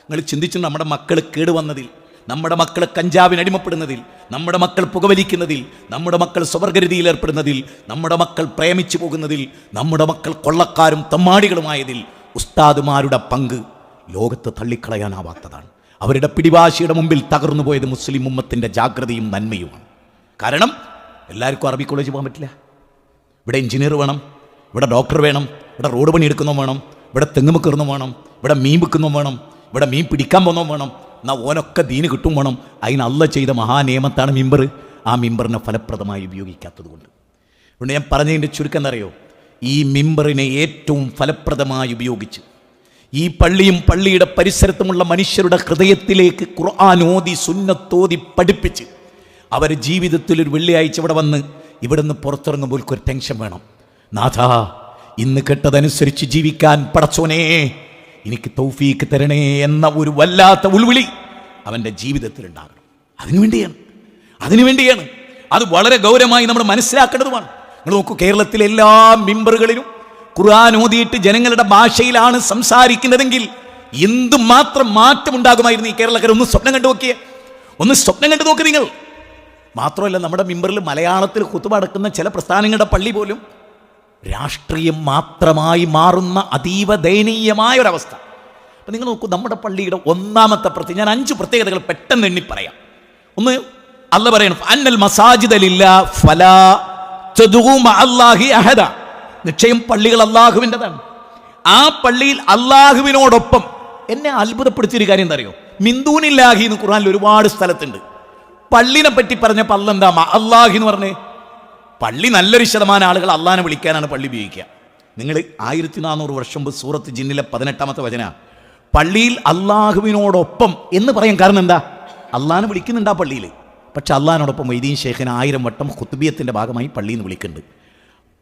നിങ്ങൾ ചിന്തിച്ചു, നമ്മുടെ മക്കൾ കേടുവന്നതിൽ, നമ്മുടെ മക്കൾ കഞ്ചാവിന് അടിമപ്പെടുന്നതിൽ, നമ്മുടെ മക്കൾ പുകവലിക്കുന്നതിൽ, നമ്മുടെ മക്കൾ സ്വവർഗരതിയിൽ ഏർപ്പെടുന്നതിൽ, നമ്മുടെ മക്കൾ പ്രേമിച്ചു പോകുന്നതിൽ, നമ്മുടെ മക്കൾ കൊള്ളക്കാരും തമ്മാടികളുമായതിൽ ഉസ്താദുമാരുടെ പങ്ക് ലോകത്ത് തള്ളിക്കളയാനാവാത്തതാണ്. അവരുടെ പിടിവാശിയുടെ മുമ്പിൽ തകർന്നു പോയത് മുസ്ലിം ഉമ്മത്തിൻ്റെ ജാഗ്രതയും നന്മയുമാണ്. കാരണം എല്ലാവർക്കും അറബി കോളേജ് പോകാൻ പറ്റില്ല. ഇവിടെ എഞ്ചിനീയർ വേണം, ഇവിടെ ഡോക്ടർ വേണം, ഇവിടെ റോഡ് പണി എടുക്കുന്നതും വേണം, ഇവിടെ തെങ്ങുമ കയറുന്നതും വേണം, ഇവിടെ മീൻ വിൽക്കുന്നതും വേണം, ഇവിടെ മീൻ പിടിക്കാൻ പോകുന്നതും വേണം. എന്നാൽ ഓനൊക്കെ ദീന് കിട്ടും വേണം. അതിന് അള്ള ചെയ്ത മഹാനിയമത്താണ് മിമ്പർ. ആ മിമ്പറിനെ ഫലപ്രദമായി ഉപയോഗിക്കാത്തത് കൊണ്ട്. അതുകൊണ്ട് ഞാൻ പറഞ്ഞതിൻ്റെ ചുരുക്കം എന്നറിയോ? ഈ മിമ്പറിനെ ഏറ്റവും ഫലപ്രദമായി ഉപയോഗിച്ച് ഈ പള്ളിയും പള്ളിയുടെ പരിസരത്തുമുള്ള മനുഷ്യരുടെ ഹൃദയത്തിലേക്ക് ഖുർആൻ ഓതി സുന്നത്തോതി പഠിപ്പിച്ച് അവർ ജീവിതത്തിൽ ഒരു വെള്ളിയാഴ്ച ഇവിടെ വന്ന് ഇവിടുന്ന് പുറത്തിറങ്ങുമ്പോൾ ഒരു ടെൻഷൻ വേണം. നാഥാ, ഇന്ന് കേട്ടതനുസരിച്ച് ജീവിക്കാൻ പടച്ചോനേ എനിക്ക് തൗഫീക്ക് തരണേ എന്ന ഒരു വല്ലാത്ത ഉൾവിളി അവൻ്റെ ജീവിതത്തിൽ ഉണ്ടാകണം. അതിനുവേണ്ടിയാണ്. അത് വളരെ ഗൗരവമായി നമ്മൾ മനസ്സിലാക്കേണ്ടതുമാണ്. നിങ്ങൾ നോക്കൂ, കേരളത്തിലെ എല്ലാ മിമ്പറുകളിലും ഖുർആൻ ഓതിയിട്ട് ജനങ്ങളുടെ ഭാഷയിലാണ് സംസാരിക്കുന്നതെങ്കിൽ എന്തുമാത്രം മാറ്റമുണ്ടാകുമായിരുന്നു ഈ കേരളക്കാർ. ഒന്ന് സ്വപ്നം കണ്ടു നോക്കി നിങ്ങൾ. മാത്രമല്ല, നമ്മുടെ മിമ്പറിൽ മലയാളത്തിൽ ഖുതുബ നടക്കുന്ന ചില പ്രസ്ഥാനങ്ങളുടെ പള്ളി പോലും രാഷ്ട്രീയം മാത്രമായി മാറുന്ന അതീവ ദയനീയമായ ഒരവസ്ഥ. അപ്പം നിങ്ങൾ നോക്കൂ, നമ്മുടെ പള്ളിയുടെ ഒന്നാമത്തെ പ്രത്യേകത, ഞാൻ 5 പ്രത്യേകതകൾ പെട്ടെന്ന് എണ്ണി പറയാം. ഒന്ന്, അല്ലാഹ് പറയണം അന്നൽ മസാജിദ ലില്ലാഹ് ഫലാ തദ്ഉ മഅല്ലാഹി അഹദ. നിശ്ചയം പള്ളികൾ അല്ലാഹുവിൻ്റെതാണ്. ആ പള്ളിയിൽ അല്ലാഹുവിനോടൊപ്പം എന്നെ അത്ഭുതപ്പെടുത്തിയൊരു കാര്യം എന്താ അറിയോ? മിന്ദൂനില്ലാഹി എന്ന് ഖുർആനിൽ ഒരുപാട് സ്ഥലത്തുണ്ട്. പള്ളിനെ പറ്റി പറഞ്ഞപ്പോൾ അല്ലെന്താ അല്ലാഹി എന്ന് പറഞ്ഞേ? പള്ളി നല്ലൊരു ശതമാനം ആളുകൾ അള്ളാഹിനെ വിളിക്കാനാണ് പള്ളി ഉപയോഗിക്കുക. നിങ്ങൾ 1400 വർഷം മുമ്പ് സൂറത്ത് ജിന്നിലെ 18-ാമത്തെ വചന പള്ളിയിൽ അള്ളാഹുവിനോടൊപ്പം എന്ന് പറയാൻ കാരണം എന്താ? അള്ളാഹിനെ വിളിക്കുന്നുണ്ട് ആ പള്ളിയിൽ. പക്ഷെ അള്ളാഹിനോടൊപ്പം മൊയ്തീൻ ഷേഖിനെ 1000 വട്ടം ഖുത്ബിയത്തിൻ്റെ ഭാഗമായി പള്ളിയിൽ നിന്ന് വിളിക്കുന്നുണ്ട്.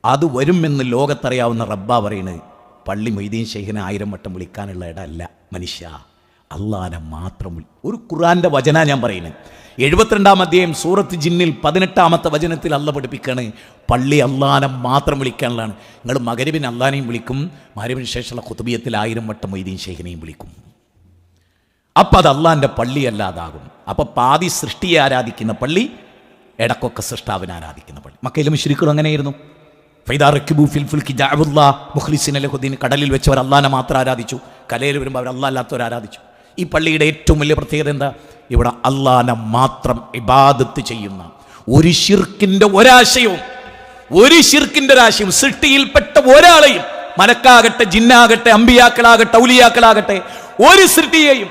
അത് വരുമെന്ന് ലോകത്തറിയാവുന്ന റബ്ബാ പറയുന്നത് പള്ളി മൊയ്തീൻ ഷേഖിനെ 1000 വട്ടം വിളിക്കാനുള്ള ഇടമല്ല മനുഷ്യ, അള്ളാഹിനെ മാത്രം ഒരു ഖുർആൻ്റെ വചന ഞാൻ പറയുന്നത്. 72-ാം അധ്യായം സൂറത്ത് ജിന്നിൽ 18-ാമത്തെ വചനത്തിൽ അള്ളാഹ് പഠിപ്പിക്കുകയാണ് പള്ളി അള്ളാഹിനെ മാത്രം വിളിക്കാനുള്ളതാണ്. നിങ്ങൾ മഗ്‌രിബിന് അള്ളാഹിനെയും വിളിക്കും, മഗ്‌രിബിന് ശേഷമുള്ള ഖുത്ബിയത്തിൽ 1000 വട്ടം മൊയ്തീൻ ഷേഖിനെയും വിളിക്കും. അപ്പം അത് അള്ളാഹിൻ്റെ പള്ളി അല്ലാതാകും. അപ്പം പാതി സൃഷ്ടിയെ ആരാധിക്കുന്ന പള്ളി, ഇടക്കൊക്കെ സൃഷ്ടാവിനെ ആരാധിക്കുന്ന പള്ളി. മക്കയിലും മുശ്രിക്കുകളും അങ്ങനെയായിരുന്നു. ഫൈദാ റക്കിബു ഫിൽ ഫുൽകി ജഅലുല്ലാഹ മുഖ്ലിസീന ലഹുദ്ദീൻ. കടലിൽ വെച്ചവർ അള്ളാഹിനെ മാത്രം ആരാധിച്ചു, കലയിൽ വരുമ്പോൾ അവർ അള്ളാഹ് അല്ലാത്തവർ ആരാധിച്ചു. ഈ പള്ളിയുടെ ഏറ്റവും വലിയ പ്രത്യേകത എന്താ? ഇവിടെ അള്ളാഹിനെ മാത്രം ഇബാദത്ത് ചെയ്യുന്ന, ഒരു ശിർക്കിൻ്റെ ഒരാശയവും സൃഷ്ടിയിൽപ്പെട്ട ഒരാളെയും, മലക്കാകട്ടെ ജിന്നാകട്ടെ അമ്പിയാക്കളാകട്ടെ ഔലിയാക്കളാകട്ടെ, ഒരു സൃഷ്ടിയെയും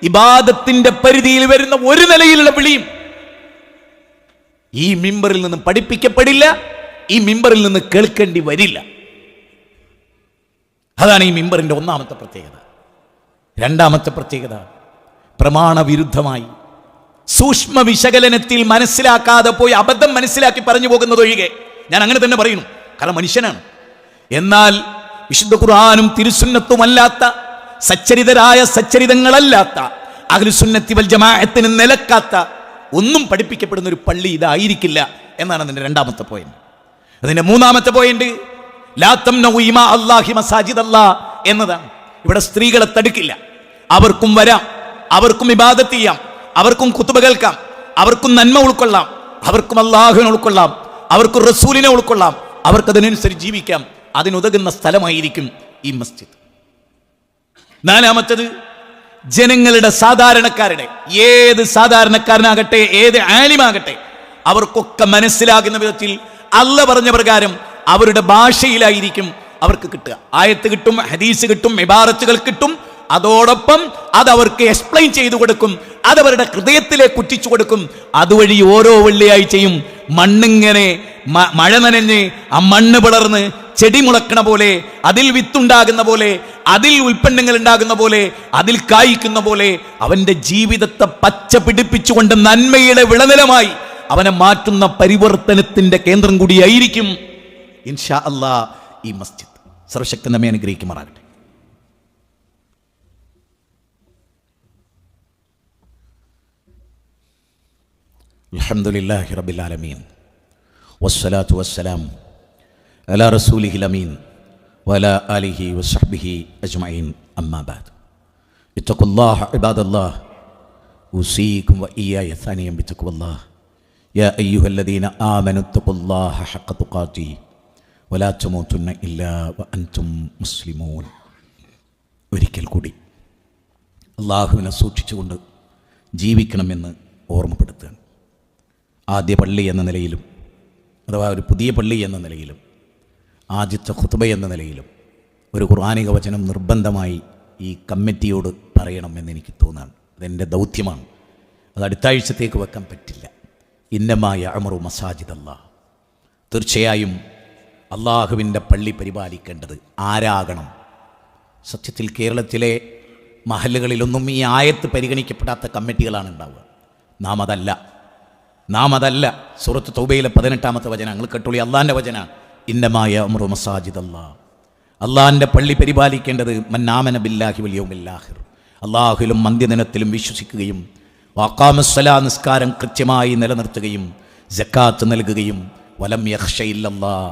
ഇബാദത്തിന്റെ പരിധിയിൽ വരുന്ന ഒരു നിലയിലുള്ള വിളിയും ഈ മിമ്പറിൽ നിന്ന് പഠിപ്പിക്കപ്പെടില്ല, ഈ മിമ്പറിൽ നിന്ന് കേൾക്കേണ്ടി വരില്ല. അതാണ് ഈ മിമ്പറിന്റെ ഒന്നാമത്തെ പ്രത്യേകത. രണ്ടാമത്തെ പ്രത്യേകത, പ്രമാണവിരുദ്ധമായി സൂക്ഷ്മ വിശകലനത്തിൽ മനസ്സിലാക്കാതെ പോയി അബദ്ധം മനസ്സിലാക്കി പറഞ്ഞു പോകുന്നതൊഴികെ, ഞാൻ അങ്ങനെ തന്നെ പറയുന്നു, കാരണം മനുഷ്യനാണ്. എന്നാൽ വിശുദ്ധ ഖുർആനും തിരുസുന്നത്തുമല്ലാത്ത, സച്ചരിതങ്ങളല്ലാത്ത, അഹ്ലുസുന്നത്തി വൽ ജമാഅത്തിന് നിലക്കാത്ത ഒന്നും പഠിപ്പിക്കപ്പെടുന്ന ഒരു പള്ളി ഇതായിരിക്കില്ല എന്നാണ് അതിൻ്റെ രണ്ടാമത്തെ പോയിന്റ്. അതിൻ്റെ മൂന്നാമത്തെ പോയിന്റ് ലാ തംനഉ ഇമാ അല്ലാഹി മസാജിദല്ലാഹ് എന്നതാണ്. ഇവിടെ സ്ത്രീകളെ തടുക്കില്ല. അവർക്കും വരാം, അവർക്കും ഇബാദത്ത് ചെയ്യാം, അവർക്കും ഖുതുബ കേൾക്കാം, അവർക്കും നന്മ ഉൾക്കൊള്ളാം, അവർക്കും അല്ലാഹുവിനെ ഉൾക്കൊള്ളാം, അവർക്കും റസൂലിനെ ഉൾക്കൊള്ളാം, അവർക്കതിനനുസരിച്ച് ജീവിക്കാം. അതിനുതകുന്ന സ്ഥലമായിരിക്കും ഈ മസ്ജിദ്. നാലാമത്തത്, ജനങ്ങളുടെ സാധാരണക്കാരുടെ, ഏത് സാധാരണക്കാരനാകട്ടെ ഏത് ആലിമാകട്ടെ, അവർക്കൊക്കെ മനസ്സിലാകുന്ന വിധത്തിൽ അല്ലാഹ് പറഞ്ഞ പ്രകാരം അവരുടെ ഭാഷയിലായിരിക്കും അവർക്ക് കിട്ടുക. ആയത്ത് കിട്ടും, ഹദീസ് കിട്ടും, ഇബാറത്തുകൾ കിട്ടും. അതോടൊപ്പം അതവർക്ക് എക്സ്പ്ലെയിൻ ചെയ്തു കൊടുക്കും, അതവരുടെ ഹൃദയത്തിലേക്ക് കുറ്റിച്ചു കൊടുക്കും. അതുവഴി ഓരോ വെള്ളിയാഴ്ചയും മണ്ണിങ്ങനെ മഴ നനഞ്ഞ് ആ മണ്ണ് പിളർന്ന് ചെടി മുളക്കണ പോലെ, അതിൽ വിത്തുണ്ടാകുന്ന പോലെ, അതിൽ ഉൽപ്പന്നങ്ങൾ ഉണ്ടാകുന്ന പോലെ, അതിൽ കായ്ക്കുന്ന പോലെ അവന്റെ ജീവിതത്തെ പച്ച പിടിപ്പിച്ചുകൊണ്ട് നന്മയുടെ വിളനിലമായി അവനെ മാറ്റുന്ന പരിവർത്തനത്തിന്റെ കേന്ദ്രം കൂടിയായിരിക്കും ഇൻഷാ അല്ലാഹ് ഈ മസ്ജിദ്. സർവശക്തൻ നമ്മെ അനുഗ്രഹിക്കുമാറാകട്ടെ. അൽഹംദുലില്ലാഹി റബ്ബിൽ ആലമീൻ വസ്സലാത്തു വസ്സലാം അലാ റസൂലിഹിൽ അമീൻ വഅലാ ആലിഹി വസ്സഹ്ബിഹി അജ്മഈൻ അമ്മാ ബഅദ്. ഇത്തഖുല്ലാഹ ഇബാദല്ലാഹ് ഉസീകും വഇയ്യായ സനിയം ബിത്തഖ്വല്ലാഹ് യാ അയ്യുഹല്ലദീന ആമനു ഇത്തഖുല്ലാഹ ഹഖ്ക തുഖാതിഹി വലാ തമൂതുന്ന ഇല്ലാ വഅൻതും മുസ്ലിമൂൻ. ഒരിക്കൽ കൂടി അല്ലാഹുവിനെ സൂക്ഷിച്ചുകൊണ്ട് ജീവിക്കണമെന്ന് ഓർമ്മപ്പെടുത്തുകയാണ്. ആദ്യ പള്ളി എന്ന നിലയിലും, അഥവാ ഒരു പുതിയ പള്ളി എന്ന നിലയിലും, ആദ്യത്തെ ഖുതുബ എന്ന നിലയിലും ഒരു ഖുർആനിക വചനം നിർബന്ധമായി ഈ കമ്മിറ്റിയോട് പറയണമെന്ന് എനിക്ക് തോന്നുകയാണ്. അതെൻ്റെ ദൗത്യമാണ്. അത് അടുത്ത ആഴ്ചത്തേക്ക് വെക്കാൻ പറ്റില്ല. ഇന്നമാ യഅ്മുറു മസാജിദല്ലാഹ്. തീർച്ചയായും അള്ളാഹുവിൻ്റെ പള്ളി പരിപാലിക്കേണ്ടത് ആരാകണം? സത്യത്തിൽ കേരളത്തിലെ മഹല്ലുകളിലൊന്നും ഈ ആയത്ത് പരിഗണിക്കപ്പെടാത്ത കമ്മിറ്റികളാണ് ഉണ്ടാവുക. നാം അതല്ല. സൂറത്ത് തൗബയിലെ 18-ാമത്തെ വചന നിങ്ങൾ കേട്ടോളി. അള്ളാഹിൻ്റെ വചന, ഇന്നമാ യഅ്മുറു മസാജിദല്ലാഹ്. അള്ളാഹിൻ്റെ പള്ളി പരിപാലിക്കേണ്ടത് മൻ ആമന ബില്ലാഹി വൽ യൗമിൽ ആഖിർ, അള്ളാഹുവിലും അന്ത്യദിനത്തിലും വിശ്വസിക്കുകയും വഖാമസ്സലാ, നിസ്കാരം കൃത്യമായി നിലനിർത്തുകയും സക്കാത്ത് നൽകുകയും വലം യഖ്ശ ഇല്ലല്ലാഹ്,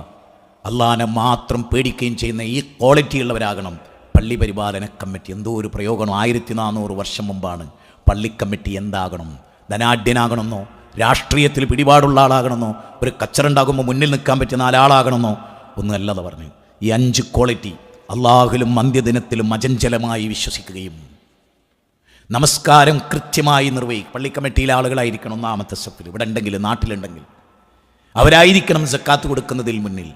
അള്ളാഹിനെ മാത്രം പേടിക്കുകയും ചെയ്യുന്ന ഈ ക്വാളിറ്റിയുള്ളവരാകണം പള്ളി പരിപാലന കമ്മിറ്റി. എന്തോ ഒരു പ്രയോഗം. 1400 വർഷം മുമ്പാണ് പള്ളി കമ്മിറ്റി എന്താകണം? ധനാഢ്യനാകണമെന്നോ രാഷ്ട്രീയത്തിൽ പിടിപാടുള്ള ആളാകണമെന്നോ ഒരു കച്ചറുണ്ടാകുമ്പോൾ മുന്നിൽ നിൽക്കാൻ പറ്റുന്ന ആളാകണമെന്നോ ഒന്നുമല്ലാതെ പറഞ്ഞു. ഈ 5 ക്വാളിറ്റി അള്ളാഹുലും അന്ത്യദിനത്തിലും അചഞ്ചലമായി വിശ്വസിക്കുകയും നമസ്കാരം കൃത്യമായി നിർവഹിക്കും. പള്ളി കമ്മിറ്റിയിലെ ആളുകളായിരിക്കണം ഒന്നാമത്തെ സഫിൽ, ഇവിടെ ഉണ്ടെങ്കിൽ നാട്ടിലുണ്ടെങ്കിൽ അവരായിരിക്കണം സക്കാത്ത് കൊടുക്കുന്നതിൽ മുന്നിൽ,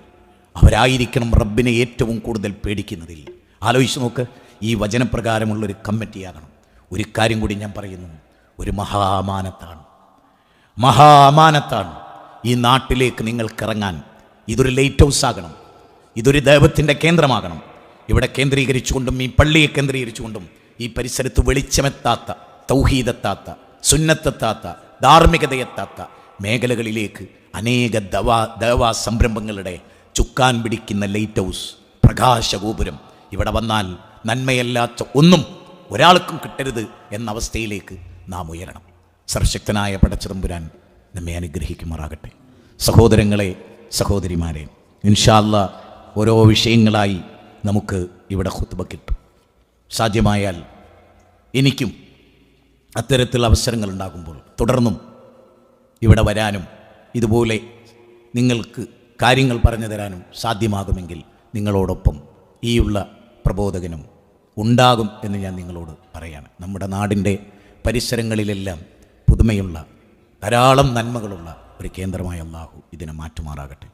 അവരായിരിക്കണം റബ്ബിനെ ഏറ്റവും കൂടുതൽ പേടിക്കുന്നതിൽ. ആലോചിച്ച് നോക്ക്, ഈ വചനപ്രകാരമുള്ളൊരു കമ്മിറ്റിയാകണം. ഒരു കാര്യം കൂടി ഞാൻ പറയുന്നു, ഒരു മഹാമാനത്താണ് ഈ നാട്ടിലേക്ക് നിങ്ങൾക്കിറങ്ങാൻ. ഇതൊരു ലൈറ്റ് ഹൗസ് ആകണം, ഇതൊരു ദൈവത്തിൻ്റെ കേന്ദ്രമാകണം. ഇവിടെ കേന്ദ്രീകരിച്ചുകൊണ്ടും ഈ പള്ളിയെ കേന്ദ്രീകരിച്ചുകൊണ്ടും ഈ പരിസരത്ത് വെളിച്ചമെത്താത്ത, തൗഹീദെത്താത്ത, സുന്നത്തെത്താത്ത, ധാർമ്മികതയെത്താത്ത മേഖലകളിലേക്ക് അനേക ദവാ സംരംഭങ്ങളുടെ ചുക്കാൻ പിടിക്കുന്ന ലൈറ്റ് ഹൗസ്, പ്രകാശഗോപുരം ഇവിടെ വന്നാൽ നന്മയല്ലാത്ത ഒന്നും ഒരാൾക്കും കിട്ടരുത് എന്ന അവസ്ഥയിലേക്ക് നാം ഉയരണം. സർവശക്തനായ പടച്ചതമ്പുരാൻ നമ്മെ അനുഗ്രഹിക്കുമാറാകട്ടെ. സഹോദരങ്ങളെ, സഹോദരിമാരെ, ഇൻഷാ അല്ലാഹ് ഓരോ വിഷയങ്ങളായി നമുക്ക് ഇവിടെ ഖുത്ബ കിട്ടും. സാധ്യമായാൽ എനിക്കും അത്തരത്തിലുള്ള അവസരങ്ങൾ ഉണ്ടാകുമ്പോൾ തുടർന്നും ഇവിടെ വരാനും ഇതുപോലെ നിങ്ങൾക്ക് കാര്യങ്ങൾ പറഞ്ഞു തരാനും സാധ്യമാകുമെങ്കിൽ നിങ്ങളോടൊപ്പം ഈയുള്ള പ്രബോധകനും ഉണ്ടാകും എന്ന് ഞാൻ നിങ്ങളോട് പറയാണ്. നമ്മുടെ നാടിൻ്റെ പരിസരങ്ങളിലെല്ലാം പുതുമയുള്ള ധാരാളം നന്മകളുള്ള ഒരു കേന്ദ്രമായ അല്ലാഹു ഇതിനെ മാറ്റുമാറാകട്ടെ.